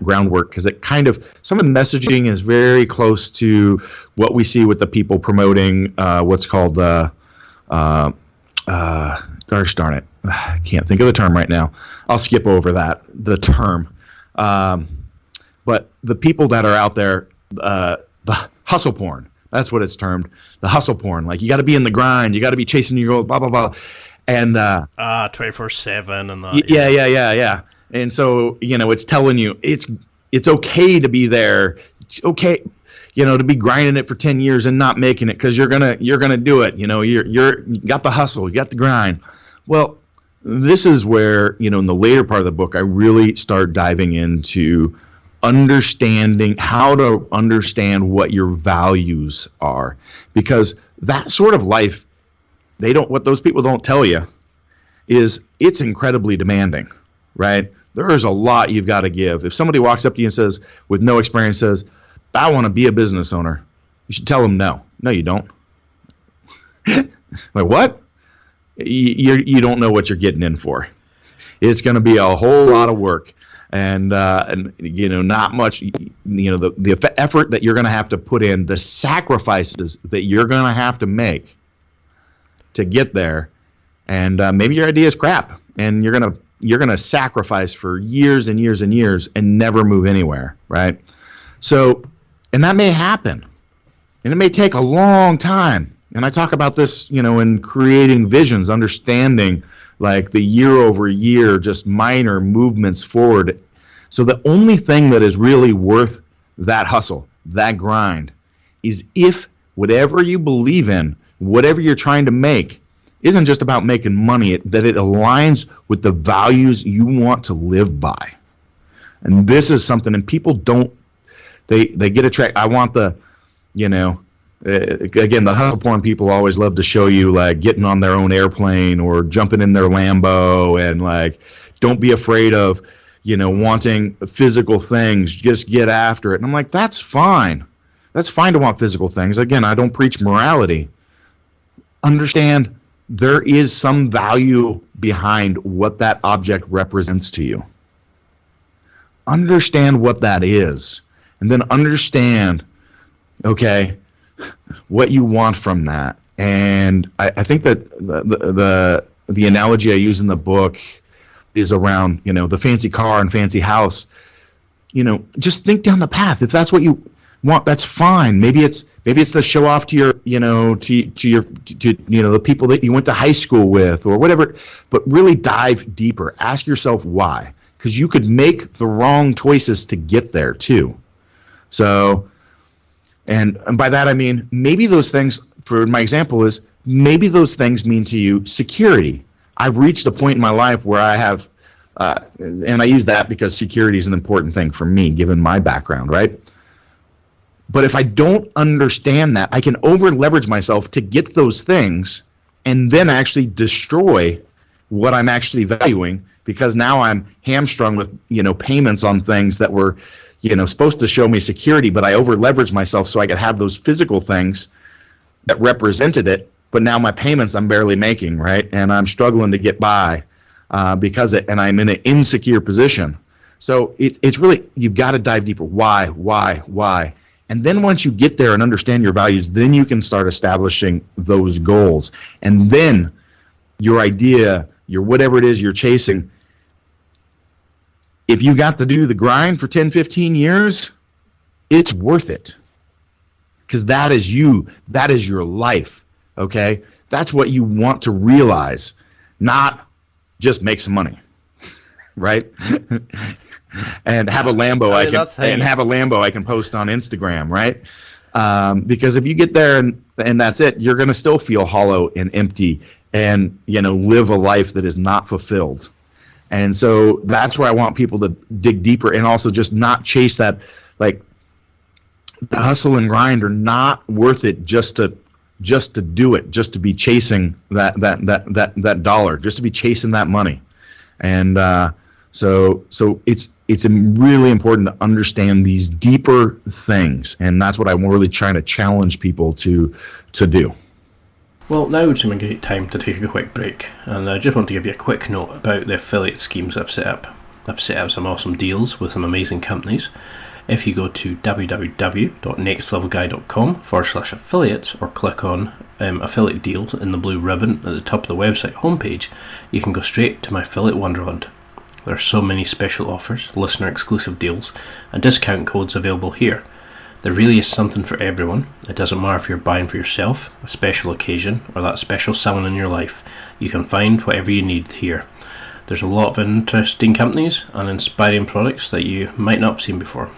groundwork, because it kind of, some of the messaging is very close to what we see with the people promoting what's called gosh darn it, I can't think of the term right now. I'll skip over the term. But the people that are out there, the hustle porn, that's what it's termed, the hustle porn. Like, you got to be in the grind, you got to be chasing your goals, blah blah blah, and
24/7 and that.
Yeah. And so, it's telling you it's okay to be there. It's okay, to be grinding it for 10 years and not making it, because you're gonna do it. You got the hustle, you got the grind. Well, this is where, in the later part of the book, I really start diving into understanding how to understand what your values are, because that sort of life, what those people don't tell you is it's incredibly demanding, right? There is a lot you've got to give. If somebody walks up to you and says, with no experience, says, I want to be a business owner, you should tell them no. No, you don't. Like, what? You don't know what you're getting in for. It's going to be a whole lot of work, and not much. The effort that you're going to have to put in, the sacrifices that you're going to have to make to get there, and maybe your idea is crap, and you're gonna sacrifice for years and years and years and never move anywhere, right? So, and that may happen, and it may take a long time. And I talk about this, in creating visions, understanding like the year over year, just minor movements forward. So the only thing that is really worth that hustle, that grind, is if whatever you believe in, whatever you're trying to make, isn't just about making money, that it aligns with the values you want to live by. And this is something, and people don't, they get attracted. I want the, again, the hustle porn people always love to show you like getting on their own airplane or jumping in their Lambo, and like, don't be afraid of, wanting physical things, just get after it. And I'm like, that's fine. That's fine to want physical things. Again, I don't preach morality. Understand there is some value behind what that object represents to you. Understand what that is, and then understand, okay, what you want from that. And I think that the analogy I use in the book is around, the fancy car and fancy house. Just think down the path. If that's what you want, that's fine. Maybe it's to show off to your, the people that you went to high school with or whatever. But really dive deeper. Ask yourself why, because you could make the wrong choices to get there too. So, and by that I mean maybe those things. For my example is maybe those things mean to you security. I've reached a point in my life where I have, and I use that because security is an important thing for me given my background, right? But if I don't understand that, I can over-leverage myself to get those things and then actually destroy what I'm actually valuing, because now I'm hamstrung with, payments on things that were, supposed to show me security, but I over-leveraged myself so I could have those physical things that represented it, but now my payments I'm barely making, right? And I'm struggling to get by and I'm in an insecure position. So it's really, you've got to dive deeper. Why? And then once you get there and understand your values, then you can start establishing those goals. And then your idea, your whatever it is you're chasing, if you got to do the grind for 10, 15 years, it's worth it. Because that is you. That is your life. Okay? That's what you want to realize, not just make some money. Right? And have a Lambo I can post on Instagram, right? Because if you get there and that's it, you're going to still feel hollow and empty and, live a life that is not fulfilled. And so that's where I want people to dig deeper and also just not chase that, like, the hustle and grind are not worth it just to do it, just to be chasing that dollar, just to be chasing that money. And so it's really important to understand these deeper things, and that's what I'm really trying to challenge people to do.
Well, now would seem a great time to take a quick break, and I just want to give you a quick note about the affiliate schemes I've set up. I've set up some awesome deals with some amazing companies. If you go to www.nextlevelguy.com/affiliates or click on affiliate deals in the blue ribbon at the top of the website homepage, you can go straight to my affiliate wonderland. There are so many special offers, listener exclusive deals, and discount codes available here. There really is something for everyone. It doesn't matter if you're buying for yourself, a special occasion, or that special someone in your life. You can find whatever you need here. There's a lot of interesting companies and inspiring products that you might not have seen before.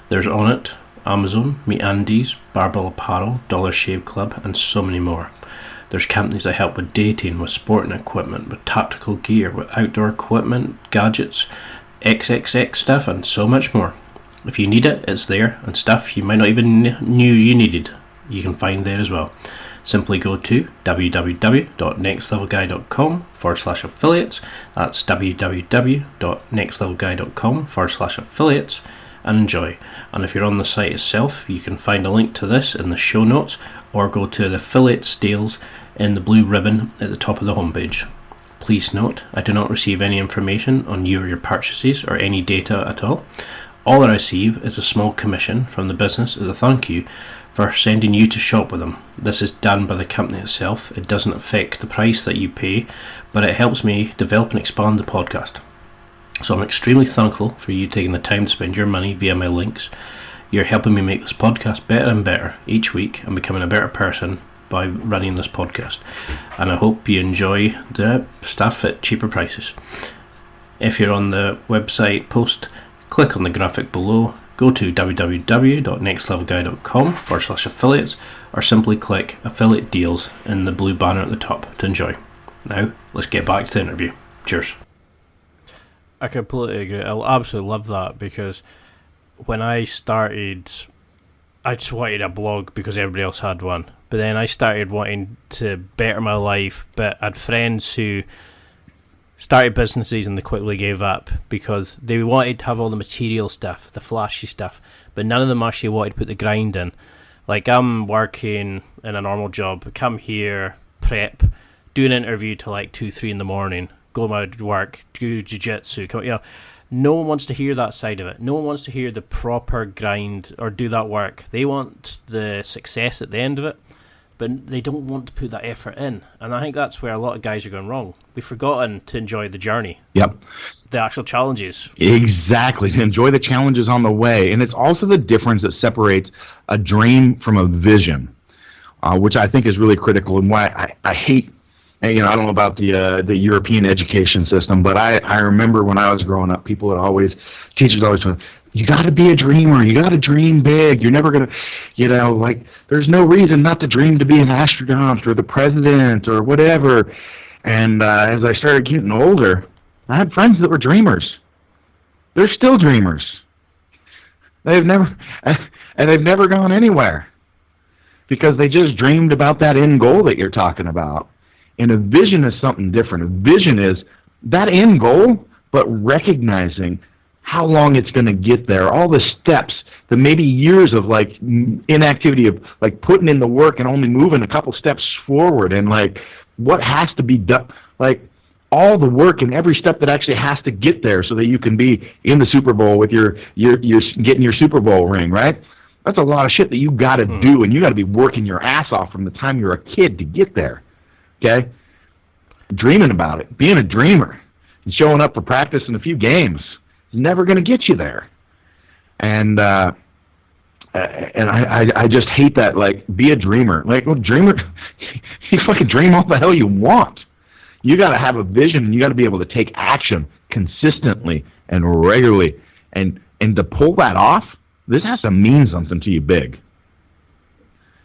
There's Onnit, Amazon, MeUndies, Barbell Apparel, Dollar Shave Club, and so many more. There's companies that help with dating, with sporting equipment, with tactical gear, with outdoor equipment, gadgets, XXX stuff, and so much more. If you need it, it's there, and stuff you might not even knew you needed, you can find there as well. Simply go to www.nextlevelguy.com/affiliates. That's www.nextlevelguy.com/affiliates, and enjoy. And if you're on the site itself, you can find a link to this in the show notes, or go to the affiliate deals in the blue ribbon at the top of the homepage. Please note, I do not receive any information on you or your purchases or any data at all. All I receive is a small commission from the business as a thank you for sending you to shop with them. This is done by the company itself. It doesn't affect the price that you pay, but it helps me develop and expand the podcast. So I'm extremely thankful for you taking the time to spend your money via my links. You're helping me make this podcast better and better each week and becoming a better person by running this podcast. And I hope you enjoy the stuff at cheaper prices. If you're on the website post, click on the graphic below, go to www.nextlevelguy.com/affiliates, or simply click affiliate deals in the blue banner at the top to enjoy. Now, let's get back to the interview. Cheers. I completely agree. I absolutely love that, because when I started, I just wanted a blog because everybody else had one. But then I started wanting to better my life, but I had friends who started businesses and they quickly gave up because they wanted to have all the material stuff, the flashy stuff, but none of them actually wanted to put the grind in. Like, I'm working in a normal job, come here, prep, do an interview till like 2-3 in the morning, go to work, do jiu-jitsu, no one wants to hear that side of it. No one wants to hear the proper grind or do that work. They want the success at the end of it, but they don't want to put that effort in. And I think that's where a lot of guys are going wrong. We've forgotten to enjoy the journey.
Yep.
The actual challenges.
Exactly. To enjoy the challenges on the way. And it's also the difference that separates a dream from a vision, which I think is really critical, and why I hate, I don't know about the European education system, but I remember when I was growing up, teachers always told me, you got to be a dreamer. You got to dream big. You're never going to, there's no reason not to dream to be an astronaut or the president or whatever. And as I started getting older, I had friends that were dreamers. They're still dreamers. They've never gone anywhere because they just dreamed about that end goal that you're talking about. And a vision is something different. A vision is that end goal, but recognizing how long it's going to get there, all the steps, the maybe years of inactivity of putting in the work and only moving a couple steps forward, and what has to be done, all the work and every step that actually has to get there so that you can be in the Super Bowl with your getting your Super Bowl ring, right? That's a lot of shit that you got to do, and you got to be working your ass off from the time you're a kid to get there. Okay? Dreaming about it, being a dreamer, and showing up for practice in a few games is never going to get you there. And I just hate that. Be a dreamer. Dreamer, you fucking dream all the hell you want. You got to have a vision, and you got to be able to take action consistently and regularly. And to pull that off, this has to mean something to you big.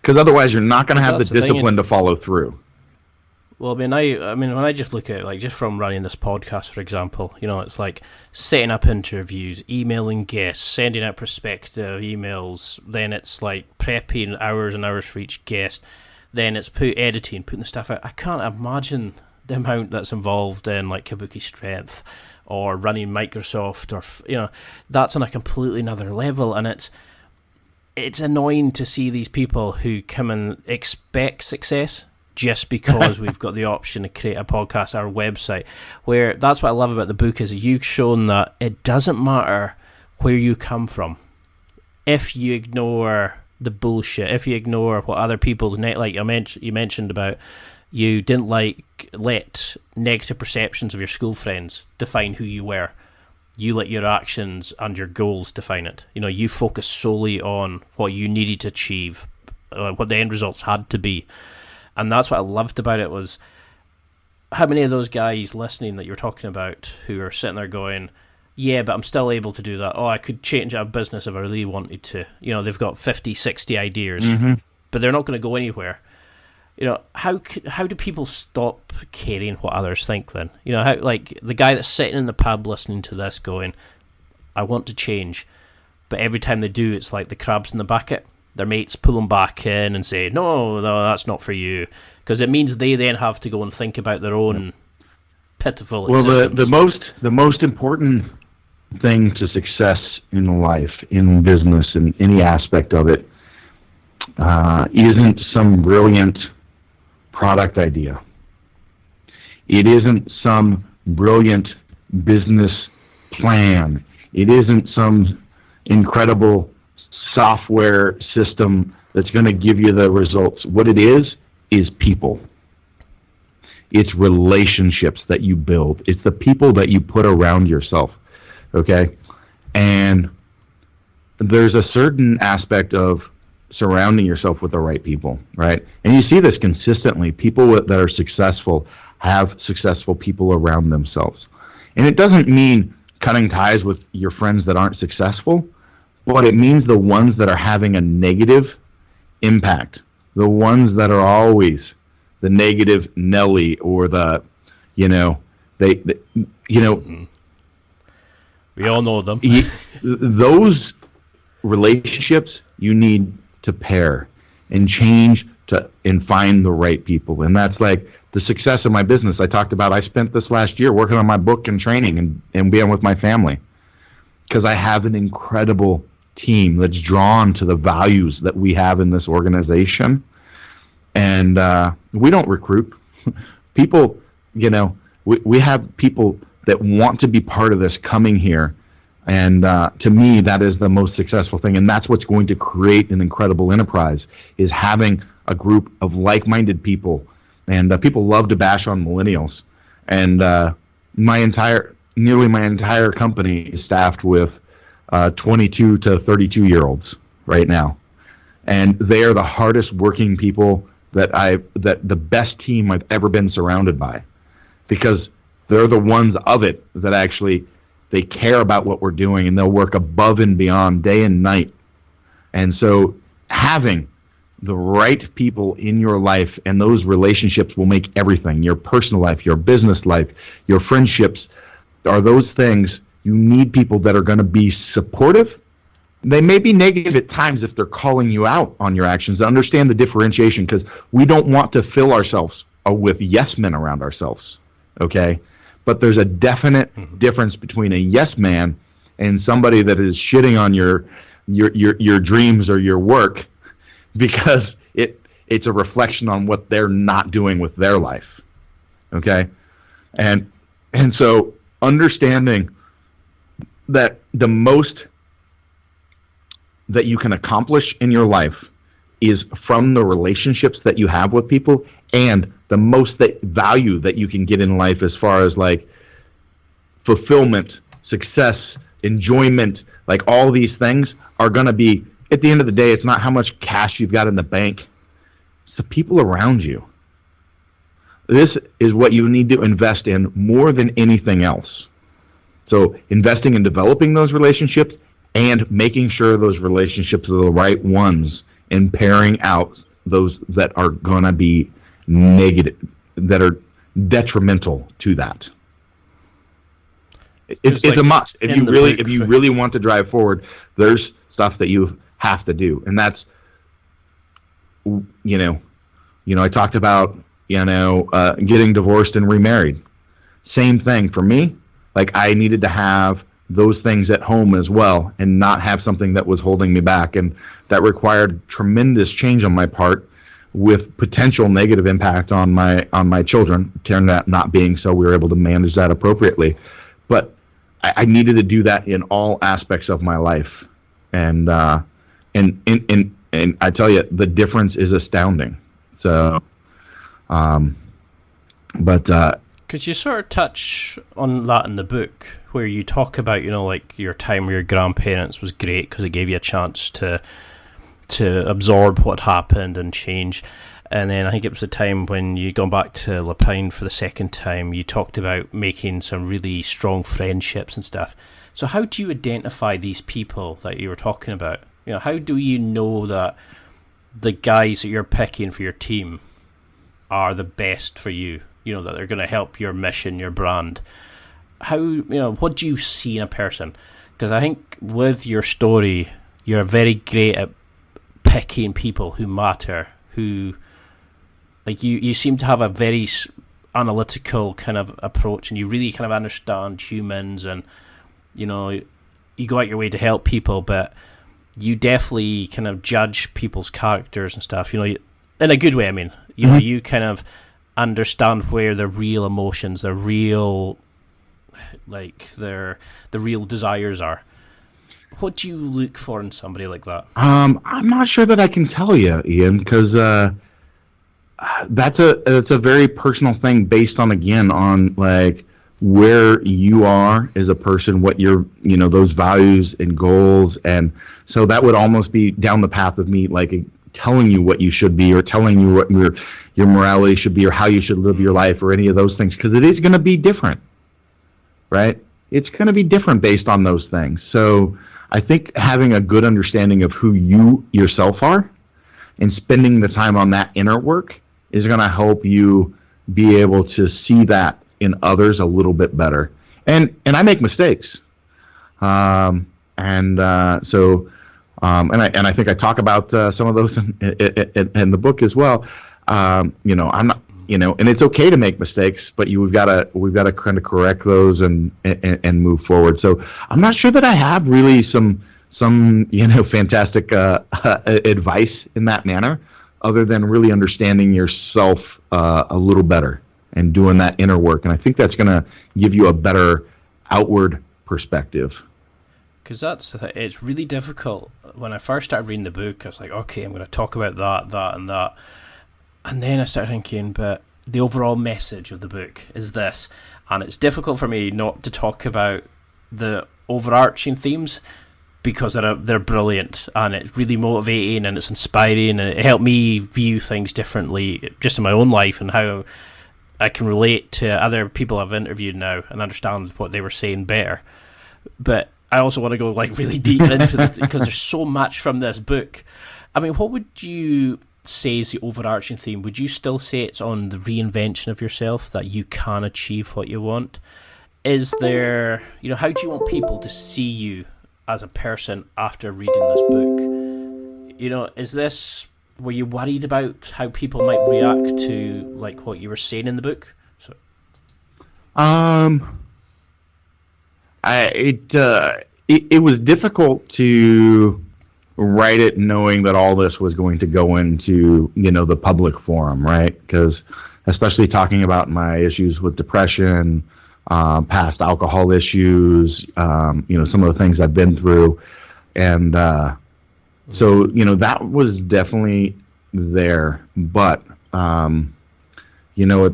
Because otherwise you're not going to have the
That's the thing,
discipline to follow through.
Well, I mean, when I just look at it, like, just from running this podcast, for example, you know, it's like setting up interviews, emailing guests, sending out prospective emails, then it's like prepping hours and hours for each guest, then it's editing, putting the stuff out. I can't imagine the amount that's involved in, like, Kabuki Strength or running Microsoft, or, you know, that's on a completely another level, and it's annoying to see these people who come and expect success just because we've got the option to create a podcast, our website, where that's what I love about the book, is you've shown that it doesn't matter where you come from. If you ignore the bullshit, if you ignore what other people's like you mentioned about, you didn't let negative perceptions of your school friends define who you were. You let your actions and your goals define it. You know, you focus solely on what you needed to achieve, what the end results had to be. And that's what I loved about it, was how many of those guys listening that you're talking about who are sitting there going, yeah, but I'm still able to do that. Oh, I could change our business if I really wanted to. You know, they've got 50, 60 ideas, but they're not going to go anywhere. You know, how do people stop caring what others think then? You know, how, like, the guy that's sitting in the pub listening to this going, I want to change, but every time they do, it's like the crabs in the bucket. Their mates pull them back in and say, no, that's not for you. Because it means they then have to go and think about their own pitiful existence.
Well, the most important thing to success in life, in business, in any aspect of it, isn't some brilliant product idea. It isn't some brilliant business plan. It isn't some incredible software system that's going to give you the results. What it is people. It's relationships that you build. It's the people that you put around yourself, okay? And there's a certain aspect of surrounding yourself with the right people, right? And you see this consistently. People that are successful have successful people around themselves. And it doesn't mean cutting ties with your friends that aren't successful, but it means the ones that are having a negative impact, the ones that are always the negative Nelly, or the, you know, they you know,
we all know them.
Those relationships you need to pair and change and find the right people. And that's like the success of my business. I talked about, I spent this last year working on my book and training and being with my family, because I have an incredible team that's drawn to the values that we have in this organization. And we don't recruit people. You know, we have people that want to be part of this coming here. And to me, that is the most successful thing. And that's what's going to create an incredible enterprise, is having a group of like-minded people. And people love to bash on millennials. And nearly my entire company is staffed with 22 to 32-year-olds right now. And they are the hardest working people that the best team I've ever been surrounded by, because they're the ones of it that actually, they care about what we're doing, and they'll work above and beyond day and night. And so having the right people in your life, and those relationships will make everything, your personal life, your business life, your friendships, are those things. You need people that are going to be supportive. They may be negative at times if they're calling you out on your actions. Understand the differentiation, because we don't want to fill ourselves with yes men around ourselves, okay? But there's a definite difference between a yes man and somebody that is shitting on your dreams or your work, because it's a reflection on what they're not doing with their life, okay? And so understanding that the most that you can accomplish in your life is from the relationships that you have with people, and the most value that you can get in life as far as like fulfillment, success, enjoyment, like all these things are going to be, at the end of the day, it's not how much cash you've got in the bank. It's the people around you. This is what you need to invest in more than anything else. So investing in developing those relationships and making sure those relationships are the right ones, and pairing out those that are going to be negative, that are detrimental to that. It's a must. If you really want to drive forward, there's stuff that you have to do, and that's, I talked about, getting divorced and remarried. Same thing for me. Like, I needed to have those things at home as well, and not have something that was holding me back, and that required tremendous change on my part, with potential negative impact on my children. Turned out not being so. We were able to manage that appropriately, but I needed to do that in all aspects of my life, and I tell you, the difference is astounding. So,
because you sort of touch on that in the book, where you talk about, like your time with your grandparents was great because it gave you a chance to absorb what happened and change. And then I think it was the time when you gone back to Lapine for the second time, you talked about making some really strong friendships and stuff. So how do you identify these people that you were talking about? How do you know that the guys that you're picking for your team are the best for you? That they're going to help your mission, your brand. How, what do you see in a person? Because I think with your story, you're very great at picking people who matter, who, like, you seem to have a very analytical kind of approach, and you really kind of understand humans, and, you go out your way to help people, but you definitely kind of judge people's characters and stuff, in a good way. I mean, you kind of understand where their real emotions, their real, like, the real desires are. What do you look for in somebody like that?
I'm not sure that I can tell you, Ian, because that's a very personal thing, based on, again, on like where you are as a person, what your those values and goals, and so that would almost be down the path of me, like, telling you what you should be, or telling you what your morality should be, or how you should live your life, or any of those things, because it is going to be different, right? It's going to be different based on those things. So I think having a good understanding of who you yourself are, and spending the time on that inner work, is going to help you be able to see that in others a little bit better. And I make mistakes, and I think I talk about some of those in the book as well. I'm not, and it's okay to make mistakes, but we've got to kind of correct those and move forward. So I'm not sure that I have really some fantastic advice in that manner, other than really understanding yourself a little better and doing that inner work. And I think that's going to give you a better outward perspective.
Because it's really difficult. When I first started reading the book, I was like, okay, I'm going to talk about that, and that. And then I started thinking, but the overall message of the book is this. And it's difficult for me not to talk about the overarching themes, because they're brilliant, and it's really motivating, and it's inspiring, and it helped me view things differently just in my own life, and how I can relate to other people I've interviewed now and understand what they were saying better. But I also want to go like really deep into this, because there's so much from this book. I mean, what would you say is the overarching theme? Would you still say it's on the reinvention of yourself, that you can achieve what you want? Is there, how do you want people to see you as a person after reading this book? Were you worried about how people might react to like what you were saying in the book? So,
it was difficult to write it knowing that all this was going to go into the public forum, right? Because especially talking about my issues with depression, past alcohol issues, some of the things I've been through, and so that was definitely there. But at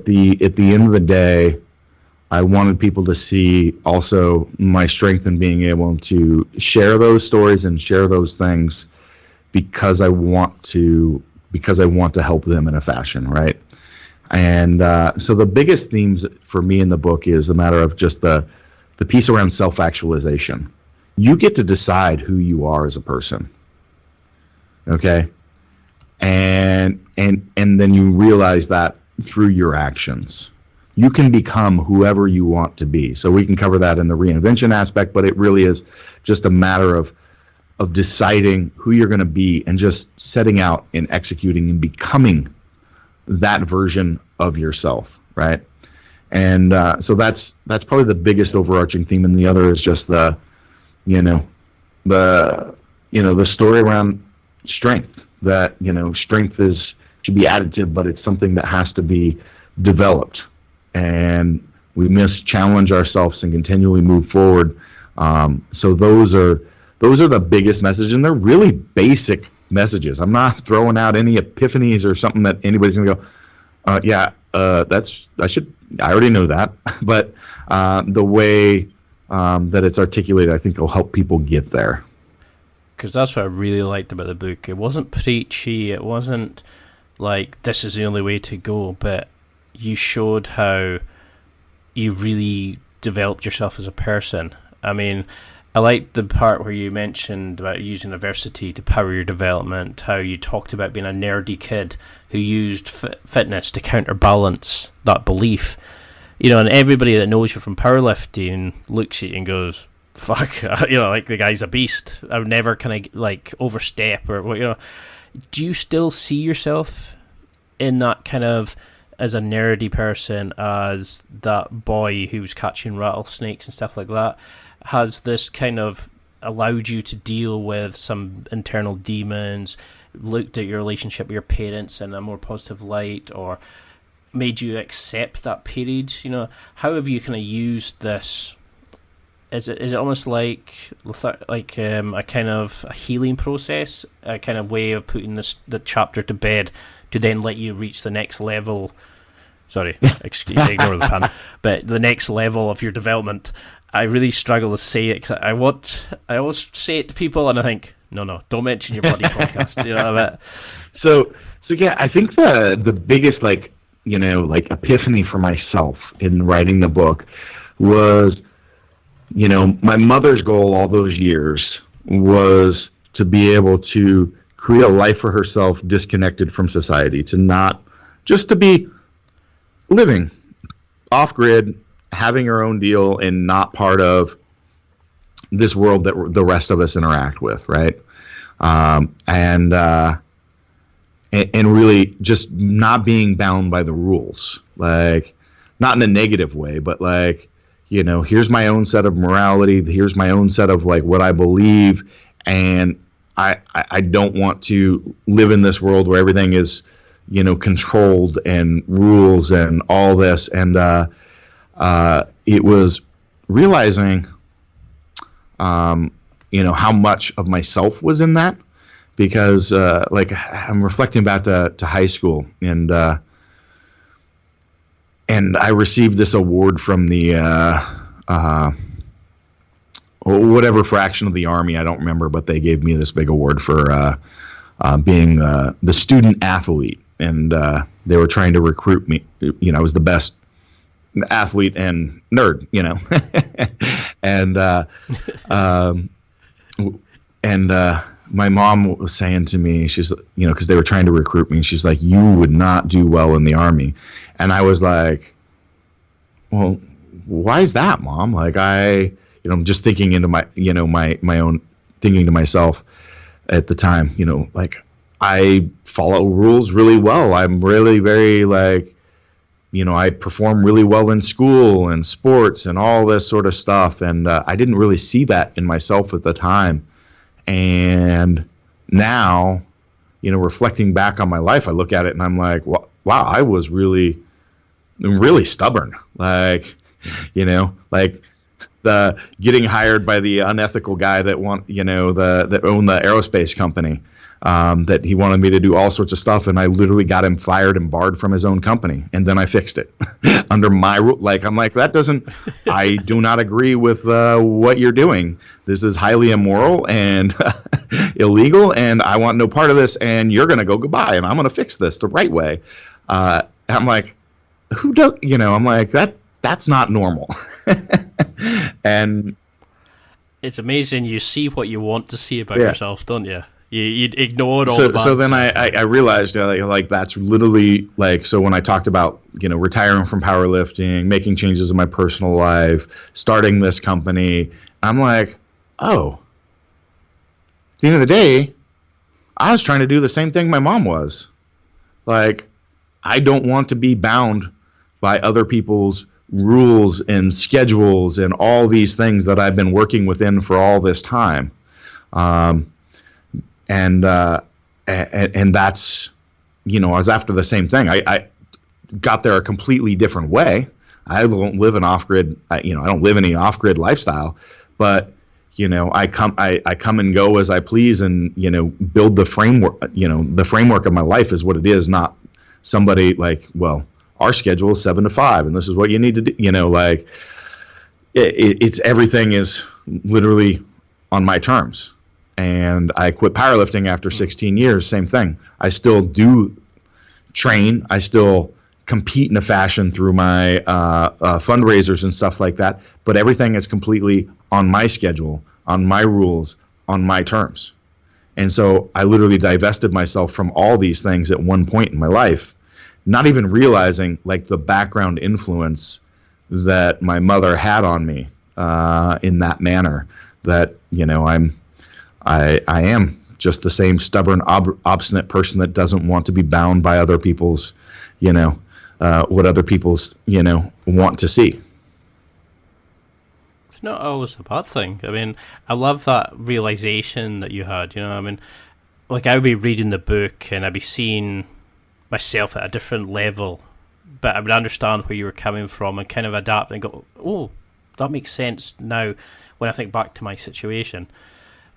the end of the day, I wanted people to see also my strength in being able to share those stories and share those things, because I want to help them in a fashion, right? And so the biggest themes for me in the book is a matter of just the piece around self-actualization. You get to decide who you are as a person, okay? and then you realize that through your actions, you can become whoever you want to be. So we can cover that in the reinvention aspect, but it really is just a matter of deciding who you're going to be and just setting out and executing and becoming that version of yourself, right? And so that's probably the biggest overarching theme, and the other is just the story around strength. That strength should be additive, but it's something that has to be developed, and we must challenge ourselves and continually move forward. So those are the biggest messages, and they're really basic messages. I'm not throwing out any epiphanies or something that anybody's gonna go, I already know that. But the way that it's articulated, I think, will help people get there.
Because that's what I really liked about the book. It wasn't preachy. It wasn't like, this is the only way to go. But you showed how you really developed yourself as a person. I mean, I liked the part where you mentioned about using adversity to power your development, how you talked about being a nerdy kid who used fitness to counterbalance that belief. And everybody that knows you from powerlifting looks at you and goes, fuck, like, the guy's a beast. I would never kind of like overstep or Do you still see yourself in that kind of, as a nerdy person, as that boy who's catching rattlesnakes and stuff like that? Has this kind of allowed you to deal with some internal demons, looked at your relationship with your parents in a more positive light, or made you accept that period? How have you kind of used this? Is it almost like a kind of a healing process, a kind of way of putting the chapter to bed to then let you reach the next level? Sorry, ignore the pun. But the next level of your development. I really struggle to say it because I always say it to people and I think, no, don't mention your bloody podcast.
So yeah, I think the biggest epiphany for myself in writing the book was, my mother's goal all those years was to be able to create a life for herself disconnected from society, to be living off grid, having her own deal, and not part of this world that the rest of us interact with, right? And really just not being bound by the rules, like, not in a negative way, but like, here's my own set of morality, here's my own set of like what I believe, and I don't want to live in this world where everything is, controlled and rules and all this. And it was realizing, how much of myself was in that, because I'm reflecting back to high school, and I received this award from the whatever fraction of the Army, I don't remember, but they gave me this big award for being the student athlete, and they were trying to recruit me. I was the best athlete and nerd, and my mom was saying to me, she's, because they were trying to recruit me, and she's like, you would not do well in the Army. And I was like, well, why is that, Mom? Like, I'm just thinking into my, my own thinking to myself at the time, like, I follow rules really well. I'm really very I perform really well in school and sports and all this sort of stuff. And I didn't really see that in myself at the time. And now, reflecting back on my life, I look at it and I'm like, wow, I was really, really stubborn. Like, like the getting hired by the unethical guy that that owned the aerospace company. That he wanted me to do all sorts of stuff, and I literally got him fired and barred from his own company, and then I fixed it under my rule. Like, I'm like, that doesn't. I do not agree with what you're doing. This is highly immoral and illegal, and I want no part of this. And you're gonna go goodbye, and I'm gonna fix this the right way. And I'm like, who does? I'm like, that's not normal. And
it's amazing. You see what you want to see about yourself, don't you? You'd ignore all the bad
So then
stuff.
I realized like that's literally like, so when I talked about, retiring from powerlifting, making changes in my personal life, starting this company, I'm like, oh, at the end of the day, I was trying to do the same thing my mom was. Like, I don't want to be bound by other people's rules and schedules and all these things that I've been working within for all this time. And that's, I was after the same thing. I got there a completely different way. I don't live an off-grid, I don't live any off-grid lifestyle, but I come and go as I please, and build the framework. The framework of my life is what it is, not somebody like, well, our schedule is 7 to 5, and this is what you need to do. It's everything is literally on my terms. And I quit powerlifting after 16 years. Same thing. I still do train. I still compete in a fashion through my fundraisers and stuff like that. But everything is completely on my schedule, on my rules, on my terms. And so I literally divested myself from all these things at one point in my life, not even realizing like the background influence that my mother had on me in that manner. That I am just the same stubborn, obstinate person that doesn't want to be bound by other people's, what other people's, want to see.
It's not always a bad thing. I mean, I love that realization that you had. Like I would be reading the book and I'd be seeing myself at a different level, but I would understand where you were coming from and kind of adapt and go, oh, that makes sense now when I think back to my situation.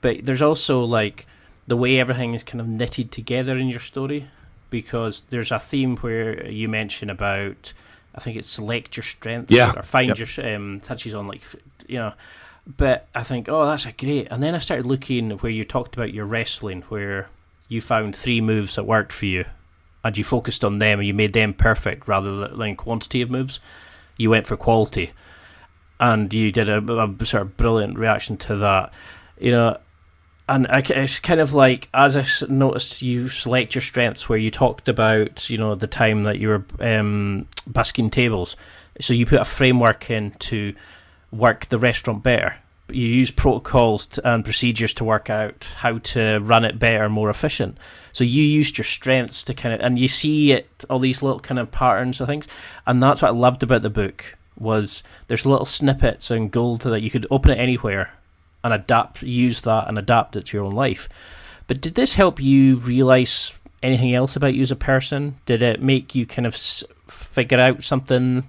But there's also like the way everything is kind of knitted together in your story, because there's a theme where you mention about, I think it's select your strengths, or find your touches on but I think, oh, that's a great. And then I started looking where you talked about your wrestling, where you found 3 moves that worked for you and you focused on them and you made them perfect rather than quantity of moves. You went for quality, and you did a sort of brilliant reaction to that. And it's kind of like, as I noticed, you select your strengths, where you talked about, the time that you were busking tables. So you put a framework in to work the restaurant better. You use protocols and procedures to work out how to run it better, more efficient. So you used your strengths to kind of, and you see it, all these little kind of patterns of things. And that's what I loved about the book, was there's little snippets and gold that you could open it anywhere and use that and adapt it to your own life. But did this help you realize anything else about you as a person? Did it make you kind of figure out something?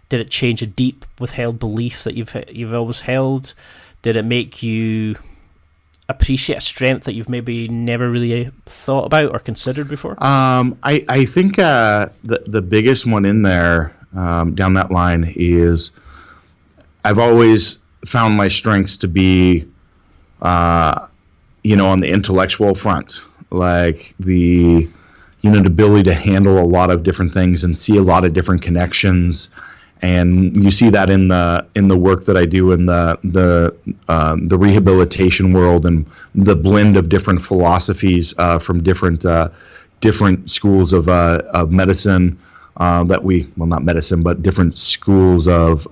Did it change a deep withheld belief that you've always held? Did it make you appreciate a strength that you've maybe never really thought about or considered before?
I think the biggest one in there down that line is I've always found my strengths to be, on the intellectual front, like the ability to handle a lot of different things and see a lot of different connections. And you see that in the work that I do in the rehabilitation world, and the blend of different philosophies from different schools of medicine not medicine, but different schools of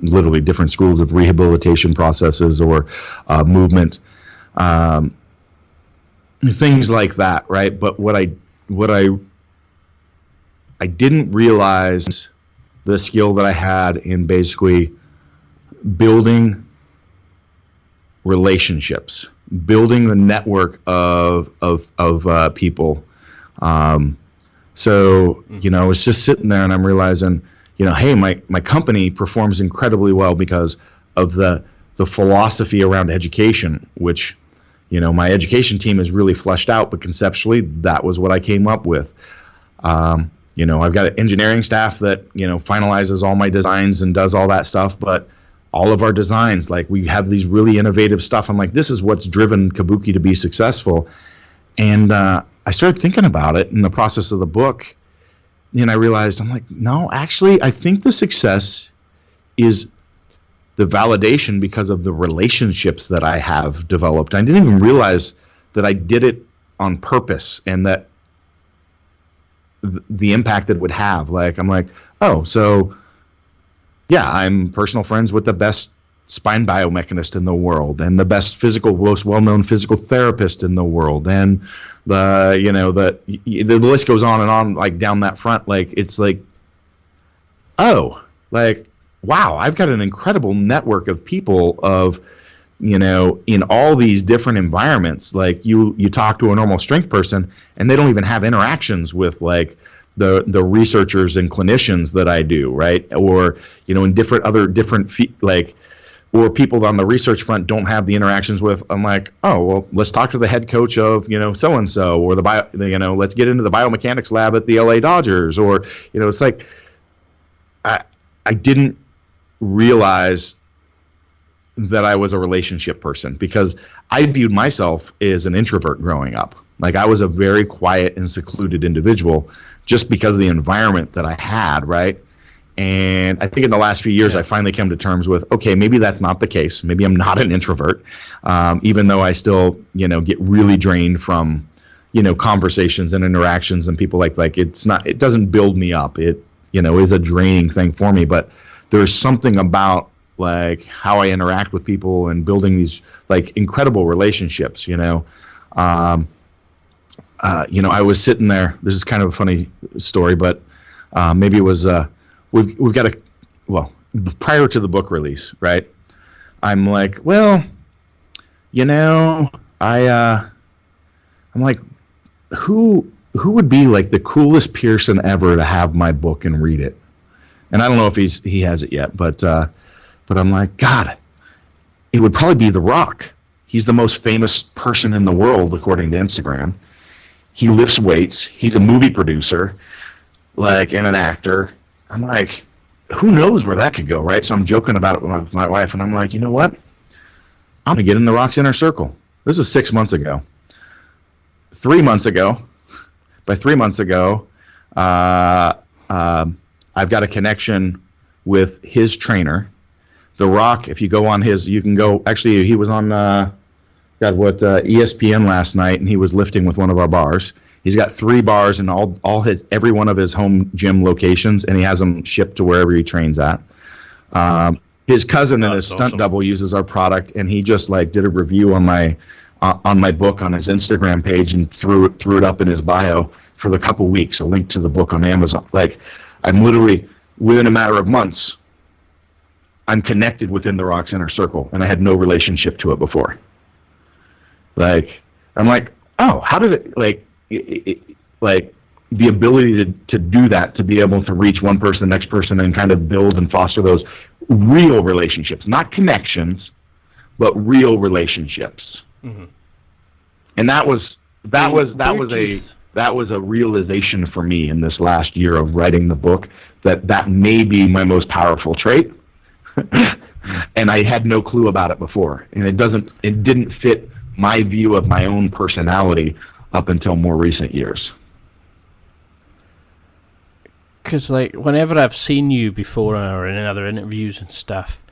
literally different schools of rehabilitation processes or movement, things like that, right? But what I didn't realize the skill that I had in basically building relationships, building the network of people. So, I was just sitting there and I'm realizing, hey, my company performs incredibly well because of the philosophy around education, which, my education team is really fleshed out, but conceptually that was what I came up with. I've got an engineering staff that, finalizes all my designs and does all that stuff, but all of our designs, like we have these really innovative stuff. I'm like, this is what's driven Kabuki to be successful. And I started thinking about it in the process of the book, and I realized, I'm like, no, actually, I think the success is the validation because of the relationships that I have developed. I didn't even realize that I did it on purpose, and that the impact that it would have. Like, I'm like, oh, so yeah, I'm personal friends with the best spine biomechanist in the world, and the best most well-known physical therapist in the world, and the list goes on and on, like down that front. Like, it's like, oh, like, wow, I've got an incredible network of people in all these different environments. Like, you talk to a normal strength person and they don't even have interactions with like the researchers and clinicians that I do, right? Or, in or people on the research front don't have the interactions with. I'm like, oh, well, let's talk to the head coach of, so-and-so, or let's get into the biomechanics lab at the LA Dodgers, or, it's like, I didn't realize that I was a relationship person, because I viewed myself as an introvert growing up. Like, I was a very quiet and secluded individual just because of the environment that I had, right? And I think in the last few years, I finally came to terms with, okay, maybe that's not the case. Maybe I'm not an introvert, even though I still, get really drained from, conversations and interactions and people like it doesn't build me up. It, is a draining thing for me. But there's something about like how I interact with people and building these like incredible relationships. I was sitting there. This is kind of a funny story, but maybe it was. We've got prior to the book release, right? I'm like, well, I'm like, who would be like the coolest person ever to have my book and read it? And I don't know if he has it yet, but I'm like, God, it would probably be The Rock. He's the most famous person in the world according to Instagram. He lifts weights. He's a movie producer, like, and an actor. I'm like, who knows where that could go, right? So I'm joking about it with my wife, and I'm like, you know what? I'm going to get in The Rock's inner circle. This is 6 months ago. 3 months ago, I've got a connection with his trainer. The Rock, if you go on you can go, actually, he was on, ESPN last night, and he was lifting with one of our bars. He's got 3 bars in every one of his home gym locations, and he has them shipped to wherever he trains at. His cousin and his stunt double uses our product, and he just like did a review on my book on his Instagram page and threw it up in his bio for the couple weeks. A link to the book on Amazon. Like, I'm literally within a matter of months, I'm connected within The Rock's inner circle, and I had no relationship to it before. Like, I'm like, oh, how did it like? Like the ability to do that, to be able to reach one person, the next person, and kind of build and foster those real relationships, not connections, but real relationships. Mm-hmm. And that was a realization for me in this last year of writing the book, that may be my most powerful trait. And I had no clue about it before. And it didn't fit my view of my own personality up until more recent years.
Because, like, whenever I've seen you before or in other interviews and stuff,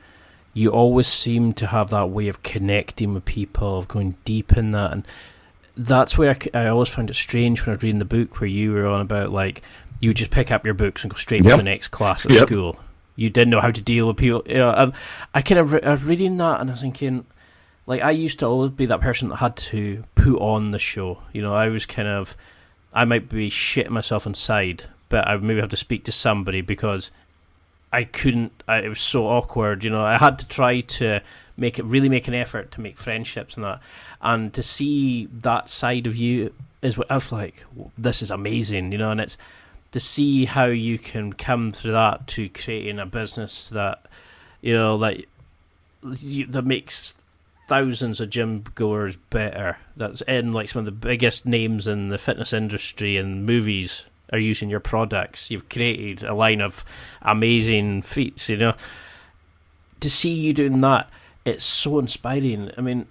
you always seem to have that way of connecting with people, of going deep in that. And that's where I always found it strange when I was reading the book where you were on about, like, you would just pick up your books and go straight to the next class at school. You didn't know how to deal with people. And I was reading that and I was thinking, like, I used to always be that person that had to put on the show. I was I might be shitting myself inside, but I maybe have to speak to somebody because I couldn't, it was so awkward. I had to try to make an effort to make friendships and that. And to see that side of you is what I was like, this is amazing, and it's to see how you can come through that to creating a business that, that makes thousands of gym goers better. That's in like some of the biggest names in the fitness industry and movies are using your products. You've created a line of amazing feats, To see you doing that, it's so inspiring. I mean,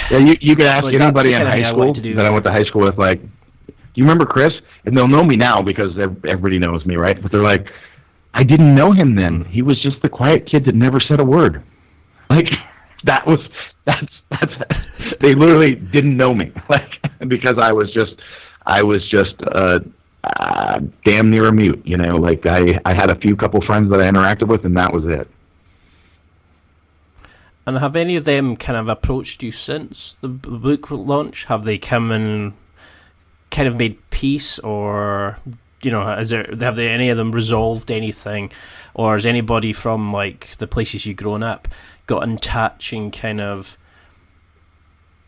you could ask anybody in high school that I went to high school with, like, do you remember Chris? And they'll know me now because everybody knows me, right? But they're like, I didn't know him then. He was just the quiet kid that never said a word. Like, that was That's they literally didn't know me, like, because I was just damn near a mute, like I had a few couple friends that I interacted with, and that was it.
And have any of them kind of approached you since the book launch? Have they come and kind of made peace, or have any of them resolved anything, or has anybody from like the places you've grown up got in touch and kind of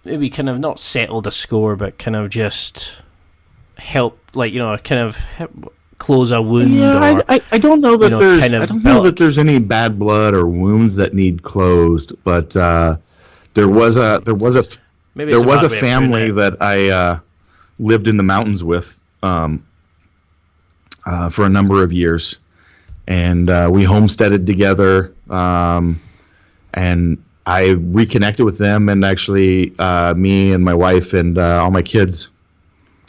maybe kind of not settled a score, but kind of just help, like kind of close a wound?
Yeah,
or,
I don't know that there's
kind of
I don't know that there's any bad blood or wounds that need closed, but there was a family that I lived in the mountains with for a number of years, and we homesteaded together, and I reconnected with them, and actually me and my wife and all my kids,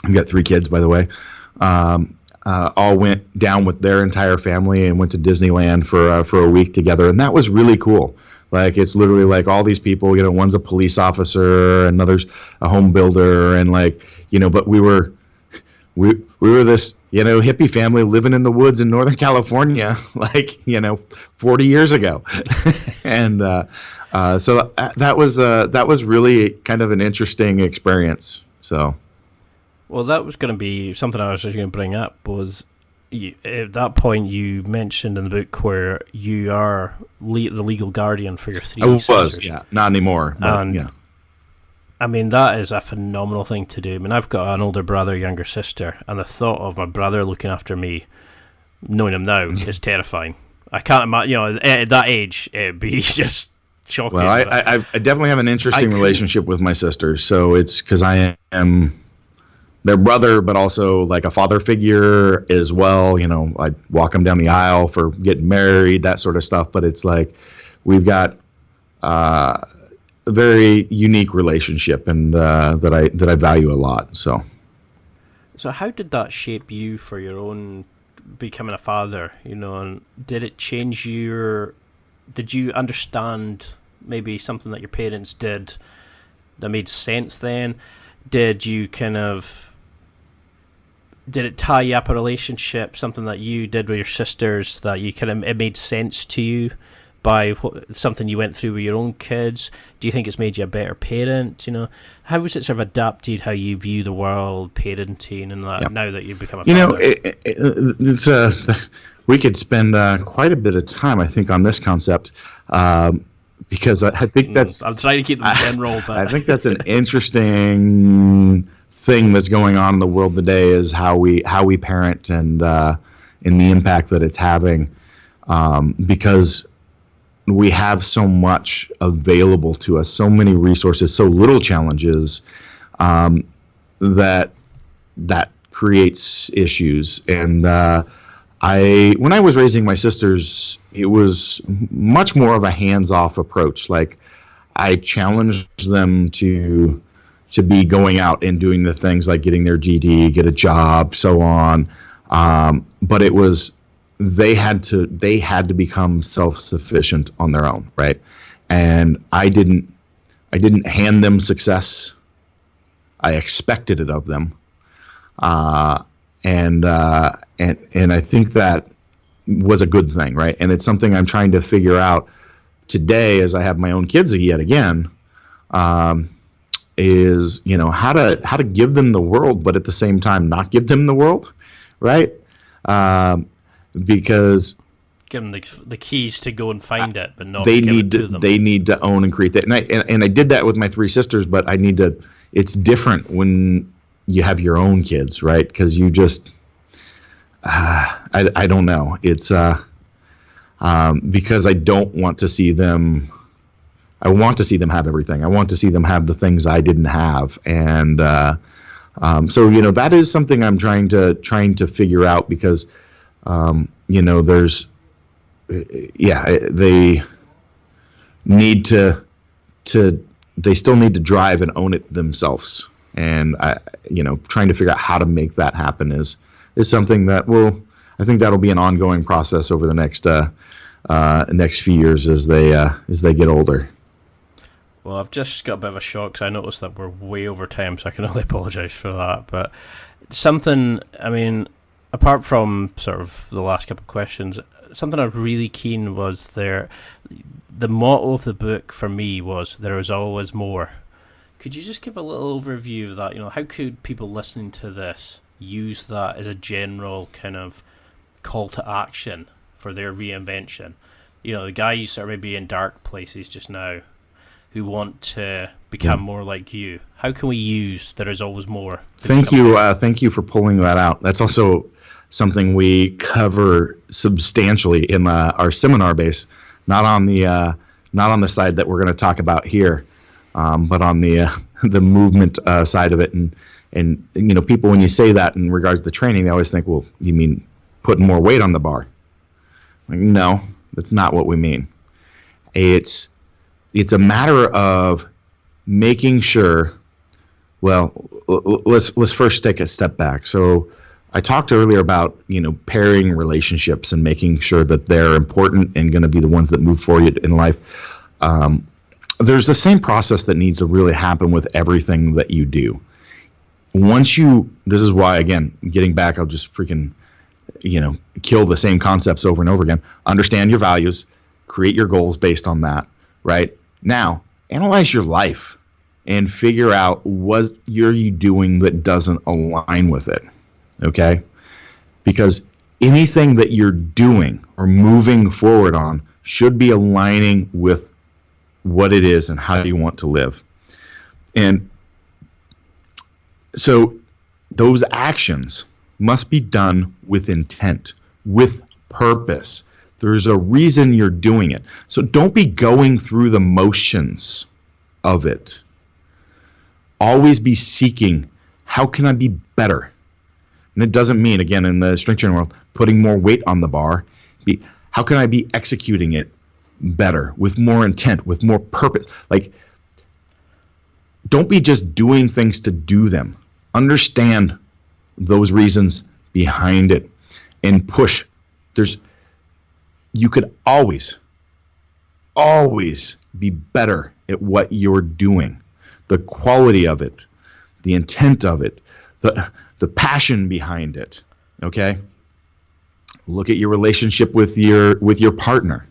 I've got 3 kids, by the way, all went down with their entire family and went to Disneyland for a week together, and that was really cool. Like, it's literally like all these people, one's a police officer, another's a home builder, and but we were this hippie family living in the woods in Northern California, 40 years ago, and so that was really kind of an interesting experience. So.
Well, that was going to be something I was just going to bring up, was at that point you mentioned in the book where you are the legal guardian for your 3 sisters.
Yeah, not anymore. But,
and,
yeah.
I mean, that is a phenomenal thing to do. I mean, I've got an older brother, younger sister, and the thought of my brother looking after me, knowing him now, is terrifying. I can't imagine, at that age, it'd be just shocking.
Well, I definitely have an interesting relationship with my sisters, so it's because I am their brother, but also like a father figure as well. I walk them down the aisle for getting married, that sort of stuff. But it's like we've got a very unique relationship, and that I value a lot. So
how did that shape you for your own becoming a father? And did it change your? Did you understand maybe something that your parents did that made sense then? Did you did it tie you up a relationship, something that you did with your sisters that you it made sense to you by something you went through with your own kids? Do you think it's made you a better parent? How has it sort of adapted how you view the world, parenting, and that now that you've become a father?
It's we could spend quite a bit of time, I think, on this concept, because I think that's.
I'm trying to keep them general, but
I think that's an interesting thing that's going on in the world today, is how we parent, and the impact that it's having, because we have so much available to us, so many resources, so little challenges, that creates issues. And when I was raising my sisters, it was much more of a hands-off approach. Like, I challenged them to be going out and doing the things like getting their GD, get a job, so on. But it was, they had to become self-sufficient on their own, right? And I didn't hand them success. I expected it of them. And I think that was a good thing, right? And it's something I'm trying to figure out today as I have my own kids yet again. Is how to give them the world, but at the same time not give them the world, right? Because
give them the keys to go and find it, but not
they
give
need
it to them.
They need to own and create that. And I did that with my 3 sisters, but I need to. It's different when you have your own kids, right? Because you just I don't know. It's because I don't want to see them. I want to see them have everything. I want to see them have the things I didn't have, and so that is something I'm trying to figure out, because there's they need to they still need to drive and own it themselves, and trying to figure out how to make that happen is something that I think that'll be an ongoing process over the next few years as they get older.
Well, I've just got a bit of a shock because I noticed that we're way over time, so I can only apologise for that. But something, I mean, apart from sort of the last couple of questions, something I was really keen was the motto of the book for me was, there is always more. Could you just give a little overview of that? How could people listening to this use that as a general kind of call to action for their reinvention? The guys that are maybe in dark places just now, who want to become more like you. How can we use there is always more?
Thank you for pulling that out. That's also something we cover substantially in our seminar base, not on the side that we're going to talk about here, but on the movement side of it. And people, when you say that in regards to the training, they always think, well, you mean putting more weight on the bar? Like, no, that's not what we mean. It's a matter of making sure. Well, let's first take a step back. So I talked earlier about pairing relationships and making sure that they're important and going to be the ones that move forward in life. There's the same process that needs to really happen with everything that you do. This is why, again, getting back, I'll just freaking kill the same concepts over and over again. Understand your values, create your goals based on that, right? Now, analyze your life and figure out what you're doing that doesn't align with it, okay? Because anything that you're doing or moving forward on should be aligning with what it is and how you want to live. And so those actions must be done with intent, with purpose. There's a reason you're doing it. So don't be going through the motions of it. Always be seeking, how can I be better? And it doesn't mean, again, in the strength training world, putting more weight on the bar. How can I be executing it better, with more intent, with more purpose? Like, don't be just doing things to do them. Understand those reasons behind it and push. You could always be better at what you're doing. The quality of it, the intent of it, the passion behind it. Okay? Look at your relationship with your partner.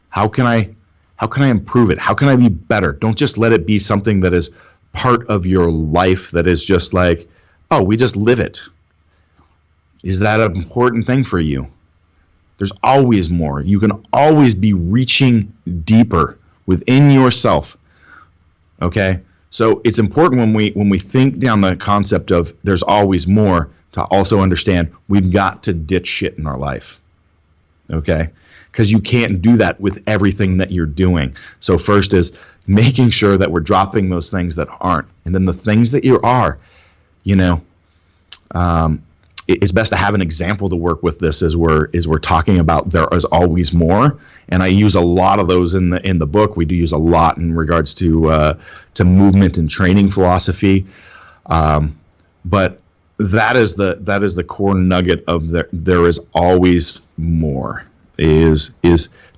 How can I improve it? How can I be better? Don't just let it be something that is part of your life that is just like, oh, we just live it. Is that an important thing for you? There's always more. You can always be reaching deeper within yourself. Okay? So it's important when we think down the concept of there's always more to also understand we've got to ditch shit in our life. Okay? Because you can't do that with everything that you're doing. So first is making sure that we're dropping those things that aren't. And then the things that you are, it's best to have an example to work with this as we're talking about there is always more. And I use a lot of those in the book. We do use a lot in regards to movement and training philosophy. But that is the core nugget of there is always more, is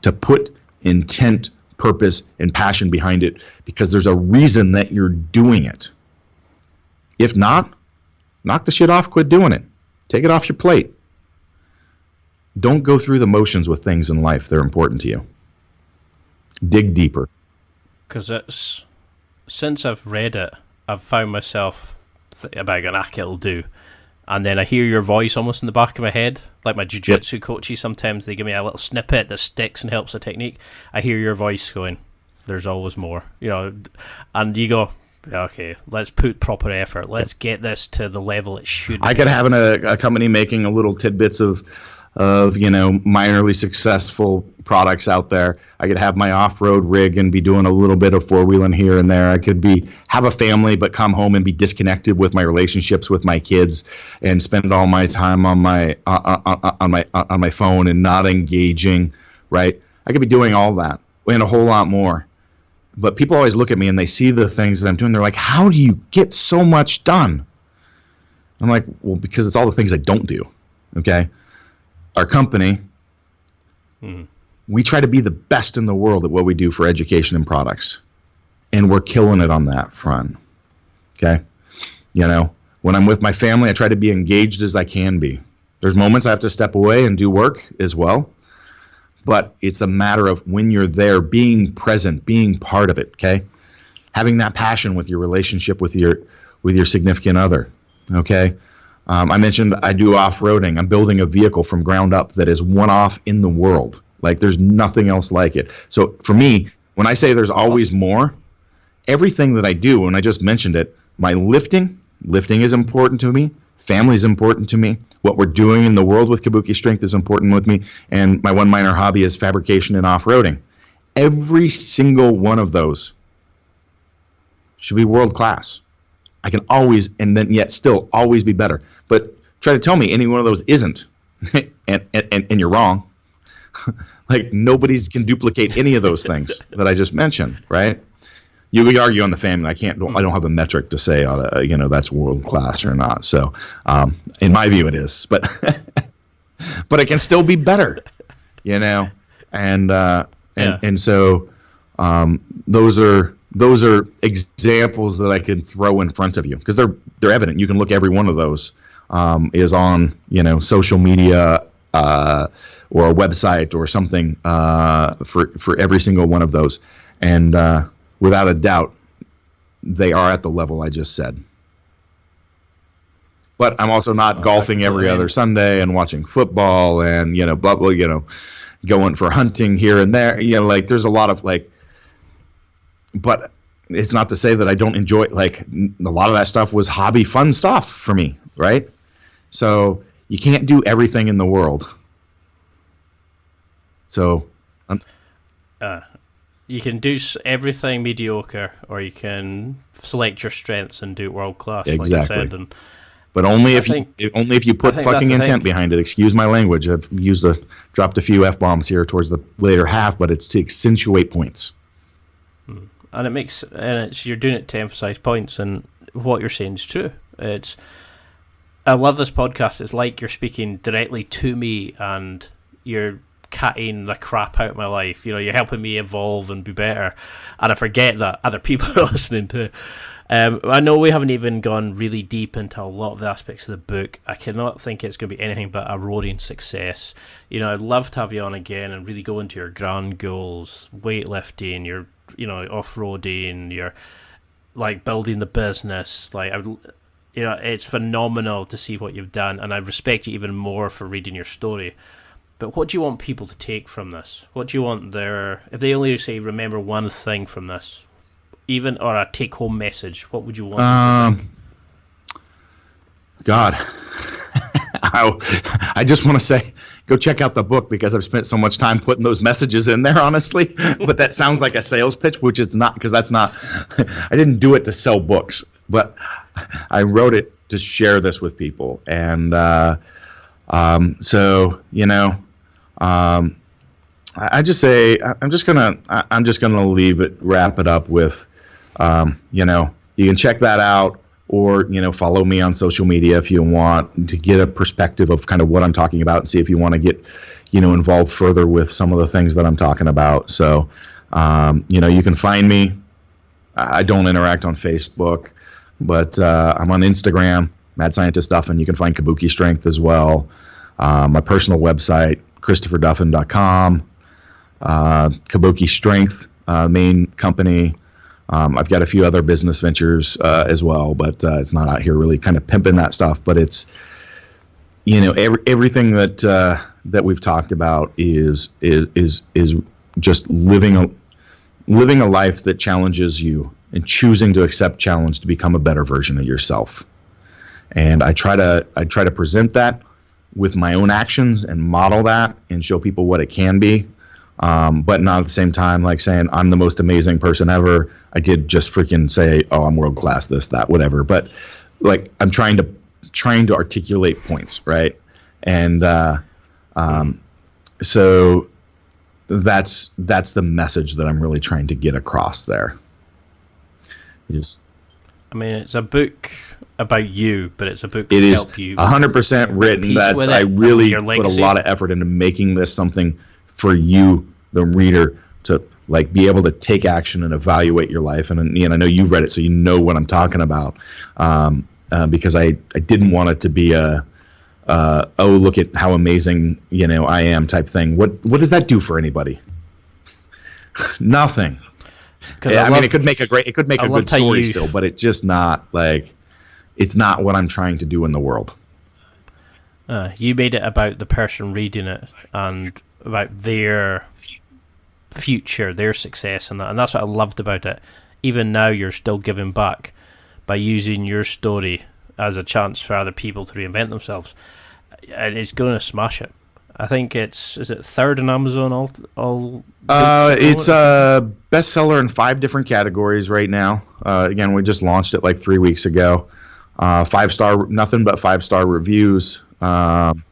to put intent, purpose, and passion behind it, because there's a reason that you're doing it. If not, knock the shit off, quit doing it. Take it off your plate. Don't go through the motions with things in life. They're important to you. Dig deeper.
Because since I've read it, I've found myself about an it'll do. And then I hear your voice almost in the back of my head. Like my jiu-jitsu coaches, sometimes they give me a little snippet that sticks and helps the technique. I hear your voice going, there's always more. And you go, okay, let's put proper effort. Let's get this to the level it should be.
I could have a company making a little tidbits of minorly successful products out there. I could have my off-road rig and be doing a little bit of four-wheeling here and there. I could have a family but come home and be disconnected with my relationships with my kids and spend all my time on my phone and not engaging, right? I could be doing all that and a whole lot more. But people always look at me and they see the things that I'm doing. They're like, how do you get so much done? I'm like, well, because it's all the things I don't do, okay? Our company, we try to be the best in the world at what we do for education and products. and we're killing it on that front. Okay? When I'm with my family, I try to be engaged as I can be. There's moments I have to step away and do work as well. But it's a matter of when you're there, being present, being part of it, okay? Having that passion with your relationship with your significant other, okay? I mentioned I do off-roading. I'm building a vehicle from ground up that is one-off in the world. Like, there's nothing else like it. So for me, when I say there's always more, everything that I do, and I just mentioned it, my lifting is important to me. Family is important to me. What we're doing in the world with Kabuki Strength is important with me. And my one minor hobby is fabrication and off-roading. Every single one of those should be world class. I can always, and then yet still always be better. But try to tell me any one of those isn't, and you're wrong. Like, nobody's can duplicate any of those things that I just mentioned, right? You would argue on the family. I don't have a metric to say, that's world class or not. So, in my view, it is. But, but it can still be better, And so, those are examples that I can throw in front of you because they're evident. You can look every one of those is on social media or a website or something for every single one of those, and without a doubt, they are at the level I just said. But I'm also not golfing every other Sunday and watching football and going for hunting here and there. There's a lot of but it's not to say that I don't enjoy a lot of that stuff was hobby fun stuff for me, right? So you can't do everything in the world. So
you can do everything mediocre, or you can select your strengths and do it world class,
exactly.
like you said. And
but only if you put fucking intent behind it. Excuse my language. I've dropped a few F-bombs here towards the later half, but it's to accentuate points.
And you're doing it to emphasize points, and what you're saying is true. I love this podcast. It's like you're speaking directly to me, and you're cutting the crap out of my life. You're helping me evolve and be better, and I forget that other people are listening to. I know we haven't even gone really deep into a lot of the aspects of the book. I cannot think it's going to be anything but a roaring success. I'd love to have you on again and really go into your grand goals, weightlifting, your off-roading, your building the business. It's phenomenal to see what you've done, and I respect you even more for reading your story. But what do you want people to take from this? What do you want if they only say remember one thing from this, or a take-home message, what would you want them to think?
God, I just want to say, go check out the book, because I've spent so much time putting those messages in there, honestly. But that sounds like a sales pitch, which it's not, because that's not. I didn't do it to sell books, but I wrote it to share this with people, and I just say I'm just gonna wrap it up with, you can check that out, or follow me on social media if you want to get a perspective of kind of what I'm talking about, and see if you want to get involved further with some of the things that I'm talking about. So you can find me. I don't interact on Facebook, but I'm on Instagram, Mad Scientist Duffin. You can find Kabuki Strength as well. My personal website, ChristopherDuffin.com. Kabuki Strength, main company. I've got a few other business ventures as well, but it's not out here really kind of pimping that stuff. But it's everything that we've talked about is just living a life that challenges you and choosing to accept challenge to become a better version of yourself. And I try to present that with my own actions and model that and show people what it can be, but not at the same time like saying I'm the most amazing person ever. I did just freaking say, oh, I'm world class, this, that, whatever. But I'm trying to articulate points, right? And so that's the message that I'm really trying to get across there.
It's a book about you, but it's a book
to
help you.
It is 100% written. I really put a lot of effort into making this something for you, the reader, to like be able to take action and evaluate your life. And I know you've read it, so you know what I'm talking about. Because I didn't want it to be a oh, look at how amazing I am type thing. What does that do for anybody? Nothing. I mean, it could make a good story still, but it's just not like, it's not what I'm trying to do in the world.
You made it about the person reading it and about their future, their success, and that's what I loved about it. Even now, you're still giving back by using your story as a chance for other people to reinvent themselves, and it's going to smash it. I think is it third on Amazon all
it's a bestseller in 5 different categories right now. Again, we just launched it like 3 weeks ago. 5-star, nothing but 5-star reviews. And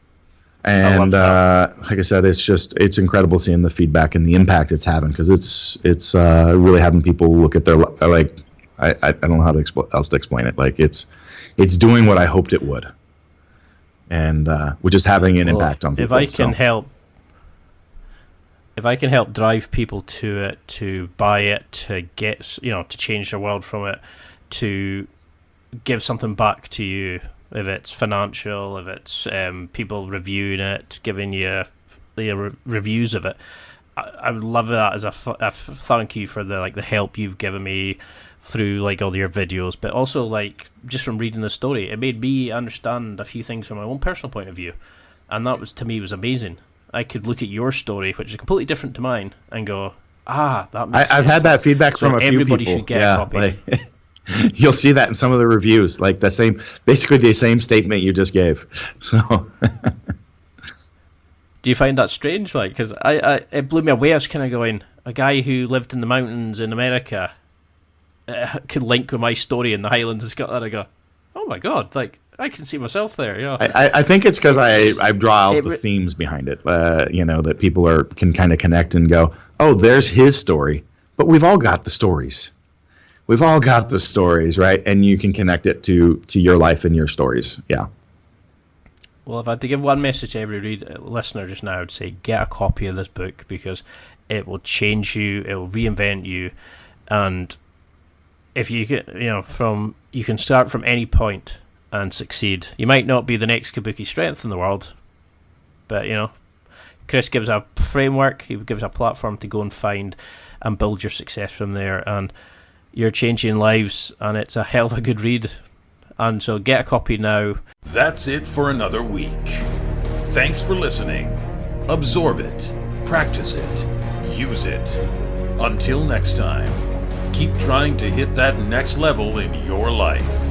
like I said, it's incredible seeing the feedback and the impact it's having, because it's really having people look at their, like, I don't know how else to explain it. Like it's doing what I hoped it would, and which is having an impact on people.
If I can help drive people to it, to buy it, to get to change their world from it, to give something back to you, if it's financial, if it's people reviewing it, giving you reviews of it, I would love that as a thank you for the help you've given me through like all your videos, but also like just from reading the story, it made me understand a few things from my own personal point of view, and that was, to me, was amazing. I could look at your story, which is completely different to mine, and go, that makes sense.
I've had that feedback from a few people.
Everybody should get a copy.
You'll see that in some of the reviews, like basically the same statement you just gave. So,
do you find that strange? Like, because it blew me away. I was kind of going, a guy who lived in the mountains in America could link with my story in the Highlands of Scotland. I go, oh my god, like I can see myself there.
I think it's because I draw out the themes behind it. That people can kind of connect and go, oh, there's his story, but we've all got the stories. We've all got the stories, right? And you can connect it to your life and your stories. Yeah.
Well, if I had to give one message to every listener just now, I'd say get a copy of this book, because it will change you, it will reinvent you, and if you get, you can start from any point and succeed. You might not be the next Kabuki strength in the world, but Chris gives a framework, he gives a platform to go and find and build your success from there, and you're changing lives, and it's a hell of a good read. And so get a copy now.
That's it for another week. Thanks for listening. Absorb it, practice it, use it. Until next time, keep trying to hit that next level in your life.